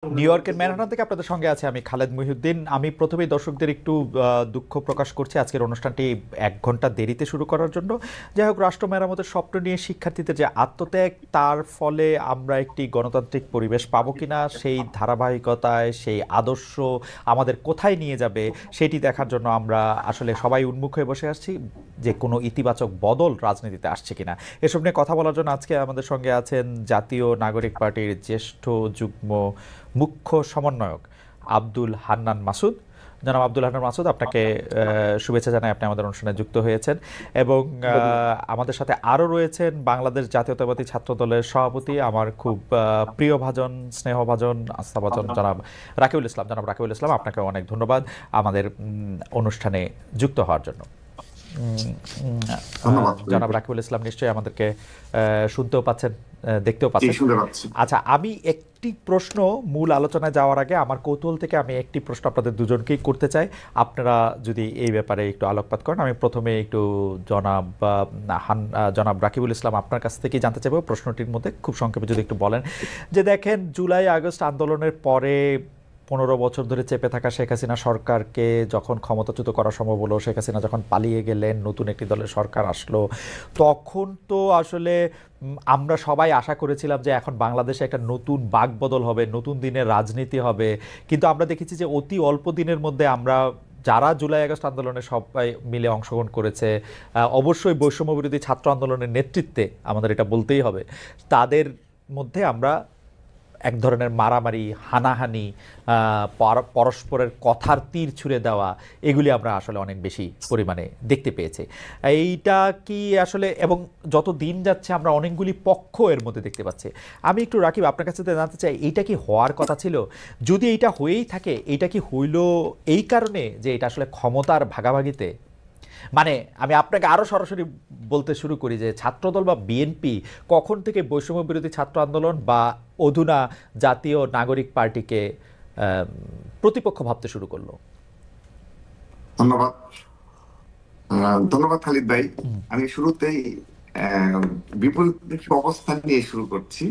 New ইয়র্কের Manhattan থেকে আপনাদের সঙ্গে আছে আমি খালেদ মহিউদ্দিন। আমি প্রথমেই দর্শকদের একটু দুঃখ প্রকাশ করছি আজকের অনুষ্ঠানটি 1 ঘন্টা দেরিতে শুরু করার জন্য। যাই হোক, রাষ্ট্র মেরামতের স্বপ্ন নিয়ে শিক্ষার্থীদের যে আত্মত্যাগ, তার ফলে আমরা একটি গণতান্ত্রিক পরিবেশ পাবো কিনা, সেই ধারাবাহিকতায় সেই আদর্শ আমাদের কোথায় নিয়ে যাবে সেটি দেখার জন্য আমরা আসলে সবাই উন্মুখ হয়ে বসে আসছি, যে কোনো ইতিবাচক বদল রাজনীতিতে আসছে কিনা। এসব নিয়ে কথা বলার জন্য আজকে আমাদের সঙ্গে আছেন জাতীয় নাগরিক পার্টির জ্যেষ্ঠ যুগ্ম মুখ্য সমন্বয়ক আব্দুল হান্নান মাসুদ। জনাব আব্দুল হান্নান মাসুদ, আপনাকে শুভেচ্ছা জানাই, আপনি আমাদের অনুষ্ঠানে যুক্ত হয়েছেন। এবং আমাদের সাথে আরও রয়েছেন বাংলাদেশ জাতীয়তাবাদী ছাত্র দলের সভাপতি, আমার খুব প্রিয়ভাজন, স্নেহভাজন, আস্থাভাজন জনাব রাকিবুল ইসলাম। জনাব রাকিবুল ইসলাম, আপনাকে অনেক ধন্যবাদ আমাদের অনুষ্ঠানে যুক্ত হওয়ার জন্য। জনাব রাকিবুল ইসলাম নিশ্চয়ই আমাদেরকে শুনতেও পাচ্ছেন, দেখতেও পাচ্ছেন। আচ্ছা, আমি একটি প্রশ্ন মূল আলোচনায় যাওয়ার আগে আমার কৌতূহল থেকে আমি একটি প্রশ্ন আপনাদের দুজনকেই করতে চাই, আপনারা যদি এই ব্যাপারে একটু আলোকপাত করেন। আমি প্রথমে একটু জনাব রাকিবুল ইসলাম আপনার কাছ থেকেই জানতে চাইব, প্রশ্নটির মধ্যে খুব সংক্ষেপে যদি একটু বলেন যে দেখেন, জুলাই আগস্ট আন্দোলনের পরে 15 বছর ধরে চেপে থাকা শেখ হাসিনা সরকারকে যখন ক্ষমতাচ্যুত করা সম্ভব হলো, শেখ হাসিনা যখন পালিয়ে গেলেন, নতুন একটি দলের সরকার আসলো, তখন তো আসলে আমরা সবাই আশা করেছিলাম যে এখন বাংলাদেশে একটা নতুন বাকবদল হবে, নতুন দিনের রাজনীতি হবে। কিন্তু আমরা দেখেছি যে অতি অল্প দিনের মধ্যে আমরা যারা জুলাই আগস্ট আন্দোলনে সবাই মিলে অংশগ্রহণ করেছে, অবশ্যই বৈষম্য বিরোধী ছাত্র আন্দোলনের নেতৃত্বে, আমাদের এটা বলতেই হবে, তাদের মধ্যে আমরা এক ধরনের মারামারি, হানাহানি, পরস্পরের কথার তীর ছুঁড়ে দেওয়া, এগুলি আমরা আসলে অনেক বেশি পরিমাণে দেখতে পেয়েছি। এইটা কি আসলে, এবং যত দিন যাচ্ছে আমরা অনেকগুলি পক্ষ এর মধ্যে দেখতে পাচ্ছি। আমি একটু রাকিব আপনার কাছে জানতে চাই, এইটা কি হওয়ার কথা ছিল? যদি এইটা হয়েই থাকে, এইটা কি হইল এই কারণে যে এটা আসলে ক্ষমতার ভাগাভাগিতে? মানে আমি আপনাকে আরও সরাসরি বলতে শুরু করি যে ছাত্রদল বা বিএনপি কখন থেকে বৈষম্য বিরোধী ছাত্র আন্দোলন বা অধুনা জাতীয় নাগরিক পার্টিকে প্রতিপক্ষ ভাবতে শুরু করলো? ধন্যবাদ। ধন্যবাদ খালিদ ভাই। আমি শুরুতেই বিপরীত অবস্থান নিয়ে শুরু করছি।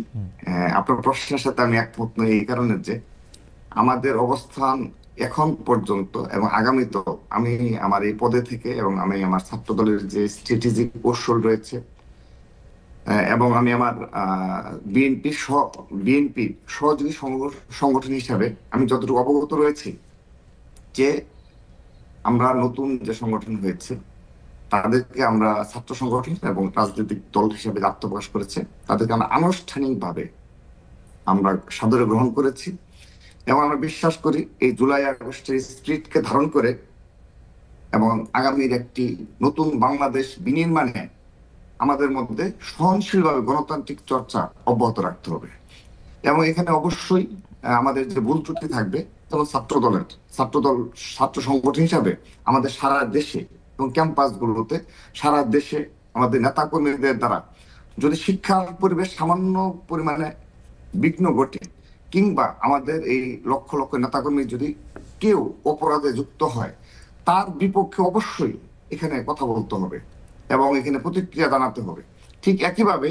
আপনার প্রশ্নের সাথে আমি একমত নই এই কারণে যে আমাদের অবস্থান এখন পর্যন্ত এবং আগামীতেও, আমি আমার এই পদে থেকে এবং আমি আমার ছাত্র দলের যে স্ট্র্যাটেজিক কৌশল রয়েছে এবং আমি আমার বিএনপি সহযোগী সংগঠন হিসাবে আমি যতটুকু অবগত রয়েছি যে আমরা নতুন যে সংগঠন হয়েছে তাদেরকে আমরা ছাত্র সংগঠন এবং রাজনৈতিক দল হিসেবে আত্মপ্রকাশ করেছে, তাদেরকে আমরা আনুষ্ঠানিকভাবে আমরা সাদরে গ্রহণ করেছি এবং আমরা বিশ্বাস করি এই জুলাই আগস্টের স্পিরিটকে ধারণ করে এবং আগামীর একটি নতুন বাংলাদেশ বিনির্মাণে আমাদের মধ্যে সহনশীলভাবে গণতান্ত্রিক চর্চা অব্যাহত রাখতে হবে। এবং এখানে অবশ্যই আমাদের যে ভুল ত্রুটি থাকবে, যেমন ছাত্র সংগঠন হিসাবে আমাদের সারা দেশে এবং ক্যাম্পাসগুলোতে সারা দেশে আমাদের নেতাকর্মীদের দ্বারা যদি শিক্ষার পরিবেশ সামান্য পরিমাণে বিঘ্ন ঘটে, কিংবা আমাদের এই লক্ষ লক্ষ নেতাকর্মী যদি কেউ অপরাধে যুক্ত হয়, তার বিপক্ষে অবশ্যই এখানে কথা বলতে হবে এবং এখানে প্রতিক্রিয়া জানাতে হবে। ঠিক একইভাবে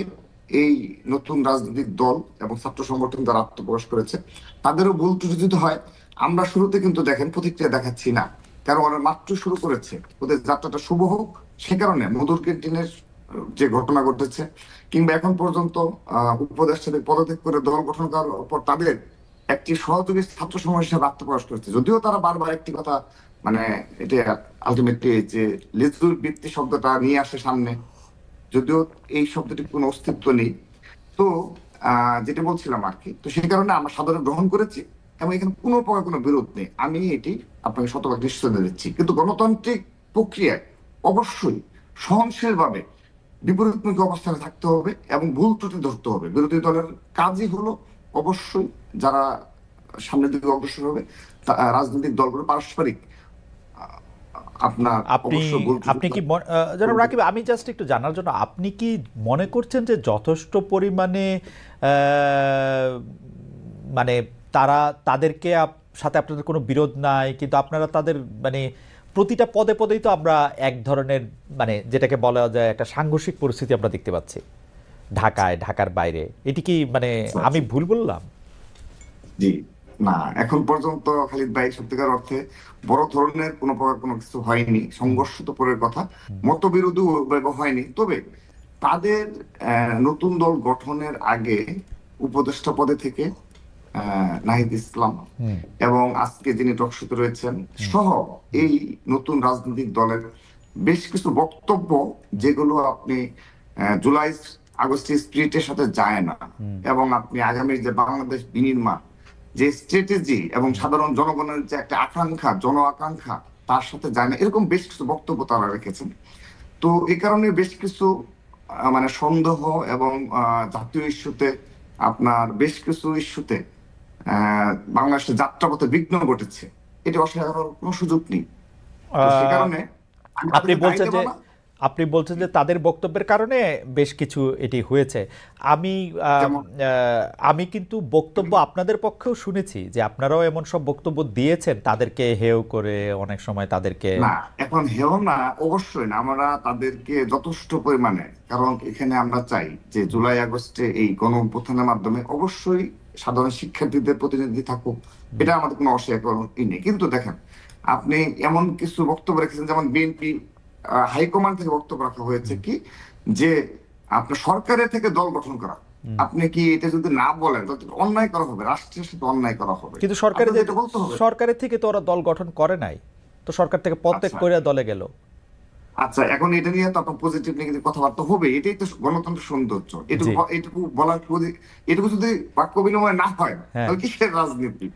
এই নতুন রাজনৈতিক দল এবং ছাত্র সংগঠন যারা আত্মপ্রকাশ করেছে, তাদেরও ভুল ত্রুটি যদি হয়, আমরা শুরুতে কিন্তু দেখেন প্রতিক্রিয়া দেখাচ্ছি না, কারণ ওরা মাত্র শুরু করেছে, ওদের যাত্রাটা শুভ হোক। সে কারণে মধুর ক্যান্টিনের যে ঘটনা ঘটেছে, কিংবা এখন পর্যন্ত উপদেষ্টাদের পদত্যাগ করে দল গঠন করার পর তাদের একটি সহযোগী ছাত্র সমাজ হিসেবে আত্মপ্রকাশ করেছে, যদিও তারা বারবার একটি কথা, মানে এটা আলটিমেটলি যে লেজুর বৃত্তি শব্দটা নিয়ে আসে সামনে, যদিও এই শব্দটির কোনো অস্তিত্ব নেই। তো যেটা বলছিলাম আর কি, তো সেই কারণে আমরা সাদরে গ্রহণ করেছি এবং এখানে কোনো প্রকার কোনো বিরোধ নেই, আমি এটি আপনাকে শতভাগ নিশ্চয়তা দিচ্ছি। কিন্তু গণতান্ত্রিক প্রক্রিয়ায় অবশ্যই সহনশীলভাবে বিপরীতমুখী অবস্থানে থাকতে হবে এবং ভুল ত্রুটি ধরতে হবে। বিরোধী দলের কাজই হলো অবশ্যই যারা সামনের দিকে অগ্রসর হবে, রাজনৈতিক দলগুলো পারস্পরিক আপনি কি জনাব রাকিব, আমি জাস্ট একটু জানার জন্য, আপনি কি মনে করছেন যে যথেষ্ট পরিমাণে মানে তাদেরকে সাথে আপনাদের কোনো বিরোধ নাই, কিন্তু আপনারা তাদের মানে প্রতিটা পদে পদেই তো আমরা এক ধরনের, মানে যেটাকে বলা যায় একটা সাংঘর্ষিক পরিস্থিতি আমরা দেখতে পাচ্ছি ঢাকায়, ঢাকার বাইরে? এটি কি মানে আমি ভুল বললাম? জি, না, এখন পর্যন্ত খালিদ ভাই সত্যিকার অর্থে বড় ধরনের কোনো প্রকার কোনো কিছু হয়নি। সংঘর্ষ তো পরের কথা, মতবিরোধও ওইভাবে হয়নি। তবে তাদের নতুন দল গঠনের আগে উপদেষ্টা পদে থেকে নাহিদ ইসলাম এবং আজকে যিনি টকশোতে রয়েছেন সহ এই নতুন রাজনৈতিক দলের বেশ কিছু বক্তব্য, যেগুলো আপনি জুলাই আগস্টের স্পিরিটের সাথে যায় না, এবং আপনি আগামী যে বাংলাদেশ বিনির্মাণ যে স্ট্র্যাটেজি এবং সাধারণ জনগণের যে একটা আকাঙ্ক্ষা, জন আকাঙ্ক্ষা, তার সাথে যায় না, এরকম বেশ কিছু বক্তব্য তারা রেখেছেন। তো এই কারণে বেশ কিছু মানে সন্দেহ এবং জাতীয় ইস্যুতে, আপনার বেশ কিছু ইস্যুতে বাংলাদেশের যাত্রাপথে বিঘ্ন ঘটেছে। এটা অস্বীকার করার কোনো সুযোগ নেই। তো সে কারণে আমি আপনি তাদেরকে দায়ী বলছেন দেব যে না। আপনি বলছেন যে তাদের বক্তব্যের কারণে বেশ কিছু এটি হয়েছে। আমি যেমন আমি কিন্তু বক্তব্য আপনাদের পক্ষেও শুনেছি যে আপনারাও এমন সব বক্তব্য দিয়েছেন, তাদেরকে হেয় করে অনেক সময় তাদেরকে। না, এখন হেও না, অবশ্যই না, আমরা তাদেরকে যথেষ্ট পরিমাণে, কারণ এখানে আমরা চাই যে জুলাই আগস্টে এই গণ অভ্যুত্থানের মাধ্যমে অবশ্যই সাধারণ শিক্ষার্থীদের প্রতিনিধি থাকুক, এটা আমাদের কোনো অস্বীকারই নেই। কিন্তু দেখেন, আপনি এমন কিছু বক্তব্য রেখেছেন, যেমন বিএনপি হাইকমান্ড থেকে বক্তব্য রাখা হয়েছে কি, যে আপনার সরকারের থেকে দল গঠন করা। আপনি কি এটা যদি না বলেন তাহলে তো অন্যায় করা হবে, রাষ্ট্রের সাথে অন্যায় করা হবে। কিন্তু সরকারের আপনাদের এটা বলতে হবে। সরকারের থেকে তো ওরা দল গঠন করে নাই, তো সরকার থেকে পদত্যাগ আচ্ছা করে দলে গেল। আচ্ছা, এখন এটা নিয়ে তো আপনার পজিটিভ নেগেটিভ কথাবার্তা হবে, এটাই তো গণতন্ত্রের সৌন্দর্য। জি, এটুকু বলার এটুকু যদি বাক্য বিনিময় না হয় হ্যাঁ। তাহলে কিসের রাজনীতি?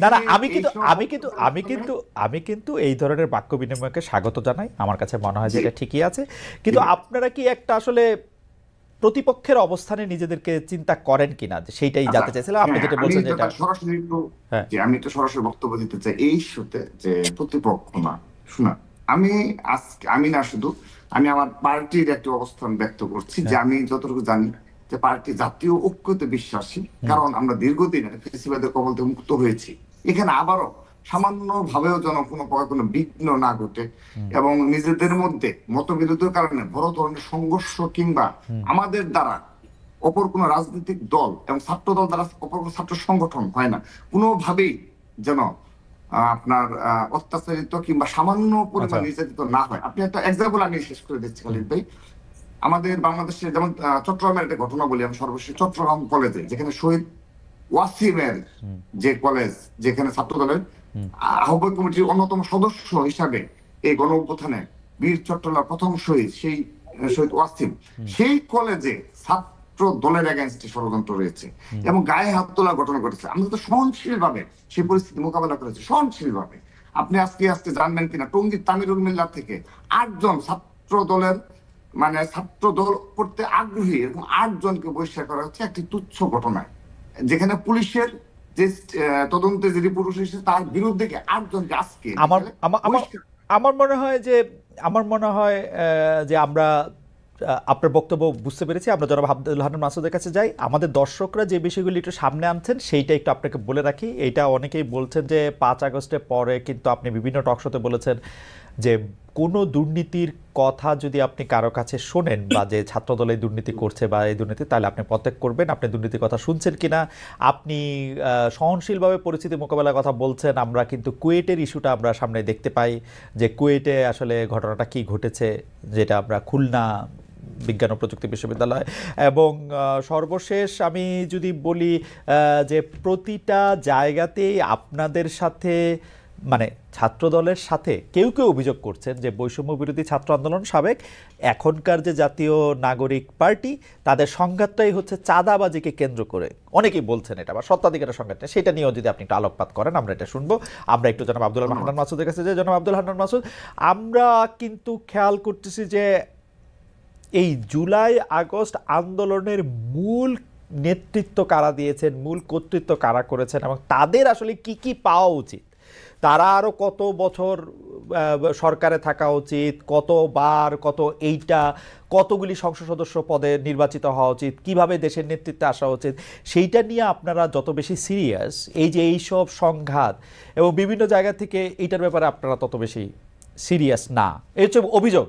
না না, এখানে আমি কিন্তু এইসব আমি কিন্তু আমি কিন্তু আমি কিন্তু এই ধরনের বাক্য বিনিময়কে স্বাগত জানাই। আমার কাছে মনে হয় যে জি, এটা ঠিকই আছে। কিন্তু ঠিক আছে। আপনারা কি একটা আসলে প্রতিপক্ষের অবস্থানে নিজেদেরকে চিন্তা করেন কিনা, যে সেইটাই আচ্ছা, জানতে চাইছিলাম। আপনি হ্যাঁ, যেটা আমি বলছেন তো যেটা। তার সরাসরি একটু, হ্যাঁ, যে আমি একটু সরাসরি বক্তব্য দিতে চাই এই ইস্যুতে, যে প্রতিপক্ষ না। শোনা, আমি আজকে, আমি না শুধু, আমি আমার পার্টির একটা অবস্থান ব্যক্ত করছি, যে হ্যাঁ, আমি যতটুকু জানি যে পার্টি জাতীয় ঐক্যতে বিশ্বাসী। কারণ আমরা দীর্ঘদিন ফেসিবাদের কবল থেকে মুক্ত হয়েছি। এখানে আবারও সামান্য ভাবেও যেন কোনো প্রকার কোনো বিঘ্ন না ঘটে, এবং নিজেদের মধ্যে মতবিরোধের কারণে বড় ধরনের সংঘর্ষ কিংবা আমাদের দ্বারা অপর কোনো রাজনৈতিক দল এবং ছাত্র দল দ্বারা অপর কোনো ছাত্র সংগঠন হয় না, কোনোভাবেই যেন আপনার অত্যাচারিত কিংবা সামান্য আচ্ছা, পরিমাণ নির্যাতিত না হয়। আপনি একটা এক্সাম্পল আমি শেষ করে দিচ্ছি খালিদ ভাই। আমাদের বাংলাদেশে যেমন চট্টগ্রামের একটা ঘটনা বলি আমি সর্বশেষ। চট্টগ্রাম কলেজে, যেখানে শহীদ ওয়াসিমের যে কলেজ, যেখানে ছাত্র দলের আহ্বায়ক কমিটির অন্যতম সদস্য হিসাবে এই গণ অভ্যুত্থানে বীর চট্টলার প্রথম শহীদ, সেই শহীদ ওয়াসিম, সেই কলেজে ছাত্র দলের এগেনস্টে ষড়যন্ত্র রয়েছে এবং গায়ে হাত তোলার ঘটনা ঘটেছে। আমরা তো সহনশীল ভাবে সেই পরিস্থিতি মোকাবেলা করেছি, সহনশীল ভাবে। আপনি আজকে আজকে জানবেন কিনা, টঙ্গীর তামিরুল মিল্লার থেকে 8জন ছাত্র দলের, মানে ছাত্র দল করতে আগ্রহী এবং 8জনকে বহিষ্কার করা হচ্ছে একটি তুচ্ছ ঘটনায়, যেখানে পুলিশের যে তদন্তে যে রিপোর্ট এসেছে তার বিরুদ্ধে 8জনকে আজকে আমার আমার আমার বহিষ্কার। আমার মনে হয় যে আমার মনে হয় যে আমরা আপনার বক্তব্য বুঝতে পেরেছি। আমরা জনাব আব্দুল হান্নান মাসুদের কাছে যাই। আমাদের দর্শকরা যে বিষয়গুলি একটু সামনে আনছেন সেইটা একটু আপনাকে বলে রাখি। এইটা অনেকেই বলছেন যে 5 আগস্টের পরে কিন্তু আপনি বিভিন্ন টকশোতে বলেছেন যে কোনো দুর্নীতির কথা যদি আপনি কারো কাছে শোনেন, বা যে ছাত্রদল এই দুর্নীতি করছে বা এই দুর্নীতি, তাহলে আপনি পদত্যাগ করবেন। আপনি দুর্নীতির কথা শুনছেন কিনা, আপনি সহনশীলভাবে পরিস্থিতি মোকাবেলার কথা বলছেন। আমরা কিন্তু কুয়েটের ইস্যুটা আমরা সামনে দেখতে পাই, যে কুয়েটে আসলে ঘটনাটা কি ঘটেছে, যেটা আমরা খুলনা বিজ্ঞান ও প্রযুক্তি বিশ্ববিদ্যালয়। এবং সর্বশেষ আমি যদি বলি যে প্রতিটা জায়গাতেই আপনাদের সাথে, মানে ছাত্রদলের সাথে কেউ কেউ অভিযোগ করছেন যে বৈষম্য বিরোধী ছাত্র আন্দোলন সাবেক, এখনকার যে জাতীয় নাগরিক পার্টি, তাদের সংঘাতটাই হচ্ছে চাঁদাবাজিকে কেন্দ্র করে। অনেকেই বলছেন এটা, বা সত্ত্বাধিকারের সংঘাতটা, সেটা নিয়েও যদি আপনি একটু আলোকপাত করেন আমরা এটা শুনবো। আমরা একটু জনাব আব্দুল হান্নান মাসুদের কাছে যে, জনাব আব্দুল হান্নান মাসুদ, আমরা কিন্তু খেয়াল করতেছি যে এই জুলাই আগস্ট আন্দোলনের মূল নেতৃত্ব কারা দিয়েছেন, মূল কর্তৃত্ব কারা করেছেন, এবং তাদের আসলে কি কি পাওয়া উচিত, তারা আরো কত বছর সরকারে থাকা উচিত, কতবার এইটা কতগুলি সংসদ সদস্য পদে নির্বাচিত হওয়া উচিত, কিভাবে দেশের নেতৃত্বে আসা উচিত, সেইটা নিয়ে আপনারা যত বেশি সিরিয়াস, এই যে এইসব সংঘাত এবং বিভিন্ন জায়গা থেকে এইটার ব্যাপারে আপনারা তত বেশি সিরিয়াস না, এই হচ্ছে অভিযোগ।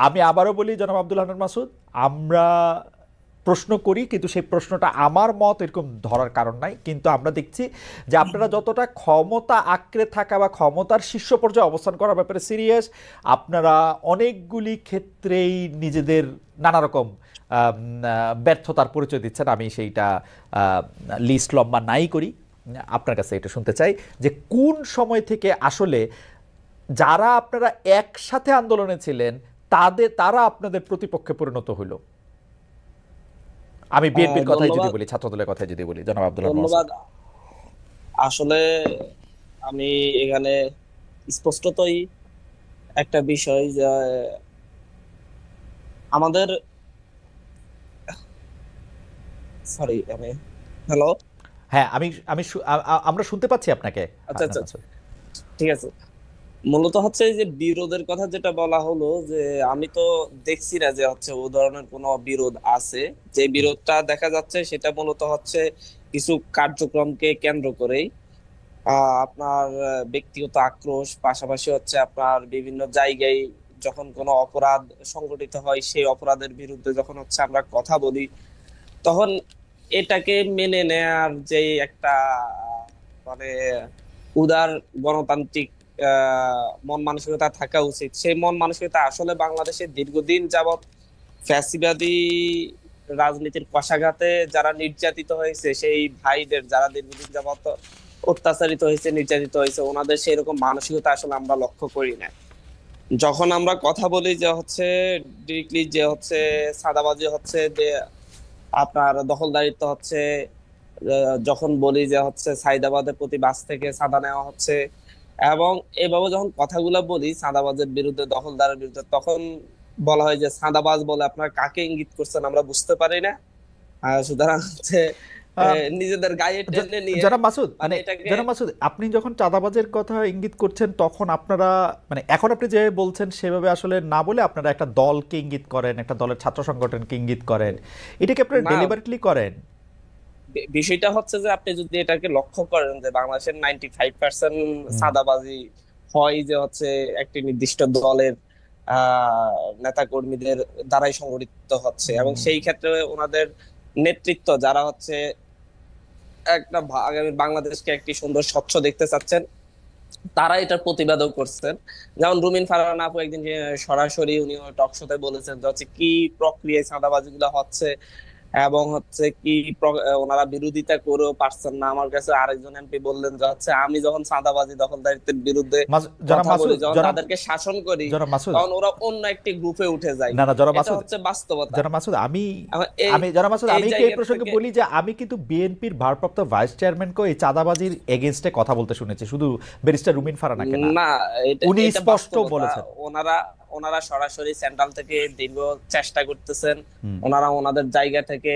আমি আবারও বলি জনাব আব্দুল হান্নান মাসুদ, আমরা প্রশ্ন করি, কিন্তু সেই প্রশ্নটা আমার মত এরকম ধরার কারণ নাই। কিন্তু আমরা দেখছি যে আপনারা যতটা ক্ষমতা আঁকড়ে থাকা বা ক্ষমতার শীর্ষ পর্যায়ে অবস্থান করার ব্যাপারে সিরিয়াস, আপনারা অনেকগুলি ক্ষেত্রেই নিজেদের নানা রকম ব্যর্থতার পরিচয় দিচ্ছেন। আমি সেইটা লিস্ট লম্বা নাই করি, আপনার কাছে এটা শুনতে চাই যে কোন সময় থেকে আসলে যারা আপনারা একসাথে আন্দোলনে ছিলেন তারা আপনাদের প্রতিপক্ষে পরিণত হইল। আমি বিএনপির কথাই যদি বলি, ছাত্রদলের কথাই যদি বলি, জনাব আব্দুল ধন্যবাদ। আসলে আমি এখানে স্পষ্টতই একটা বিষয় যে আমাদের সরি আমি হ্যালো হ্যাঁ, আমরা শুনতে পাচ্ছি আপনাকে। আচ্ছা আচ্ছা ঠিক আছে। মূলত হচ্ছে যে বিরোধের কথা যেটা বলা হলো, যে আমি তো দেখছি না যে হচ্ছে ও ধরনের কোনো বিরোধ আছে। যে বিরোধটা দেখা যাচ্ছে সেটা মূলত হচ্ছে কিছু কার্যক্রমকে কেন্দ্র করেই আপনার ব্যক্তিগত আক্রোশ, পাশাপাশি হচ্ছে আপনার বিভিন্ন জায়গায় যখন কোনো অপরাধ সংঘটিত হয় সেই অপরাধের বিরুদ্ধে যখন হচ্ছে আমরা কথা বলি, তখন এটাকে মেনে নেয়ার যে একটা মানে উদার গণতান্ত্রিক মন মানসিকতা থাকা উচিত, সেই মন মানসিকতা আসলে বাংলাদেশে দীর্ঘদিন যাবৎ ফ্যাসিবাদী রাজনীতির কষাঘাতে যারা নির্যাতিত হয়েছে, সেই ভাইদের যারা দীর্ঘদিন যাবৎ অত্যাচারিত হয়েছে, নির্যাতিত হয়েছে, ওনাদের সেই রকম মানসিকতা আসলে আমরা লক্ষ্য করি না। যখন আমরা কথা বলি যে হচ্ছে ডিরেক্টলি যে হচ্ছে চাঁদাবাজি হচ্ছে, যে আপনার দখলদারিত্ব হচ্ছে, যখন বলি যে হচ্ছে সাইদাবাদের প্রতি বাস থেকে চাঁদা নেওয়া হচ্ছে, এবং এভাবে যখন কথাগুলো বলি চাঁদাবাজের বিরুদ্ধে, দখলদারের বিরুদ্ধে, তখন বলা হয় যে চাঁদাবাজ বলে আপনারা কাকে ইঙ্গিত করছেন আমরা বুঝতে পারি না। সুতরাং হচ্ছে নিজেদের গায়ে টেনে নিয়ে জনাব মাসুদ, আপনি যখন চাঁদাবাজের কথা ইঙ্গিত করছেন তখন আপনারা মানে এখন আপনি যে বলছেন সেভাবে আসলে না বলে আপনারা একটা দলকে ইঙ্গিত করেন, একটা দলের ছাত্র সংগঠনকে ইঙ্গিত করেন, এটাকে আপনারা ডেলিবারেটলি করেন? বিষয়টা হচ্ছে যে আপনি যদি এটাকে লক্ষ্য করেন যে বাংলাদেশের 95% চাঁদাবাজি হয় যে হচ্ছে একটি নির্দিষ্ট দলের নেতা কর্মীদের দ্বারাই সংগঠিত হচ্ছে, এবং সেই ক্ষেত্রে ওনাদের নেতৃত্ব যারা হচ্ছে একটা আগামী বাংলাদেশকে একটি সুন্দর স্বচ্ছ দেখতে চাচ্ছেন, তারা এটার প্রতিবাদও করছেন। যেমন রুমিন ফারহানা আপু একদিন সরাসরি উনি টক শোতে বলেছেন যে হচ্ছে কি প্রক্রিয়ায় চাঁদাবাজি গুলো হচ্ছে, এবং হচ্ছে কি ওনারা বিরোধিতা করেও পারছেন না। আমার কাছে আরেকজন এমপি বললেন যে হচ্ছে আমি যখন চাঁদাবাজি দখলদারিত্বের বিরুদ্ধে কথা বলি, যখন তাদেরকে শাসন করি, তখন ওরা অন্য একটি গ্রুপে উঠে যায়। এটা হচ্ছে বাস্তবতা। জনাব মাসুদ, আমি এই প্রসঙ্গে বলি যে আমি কিন্তু বিএনপির ভারপ্রাপ্ত ভাইস চেয়ারম্যানকে এই চাঁদাবাজির এগেইনস্টে কথা বলতে শুনেছি, শুধু ব্যারিস্টার রুমিন ফারহানাকে না। উনি স্পষ্ট বলেছেন ওনারা সরাসরি সেন্ট্রাল থেকে দীর্ঘ চেষ্টা করতেছেন, ওনারা ওনাদের জায়গা থেকে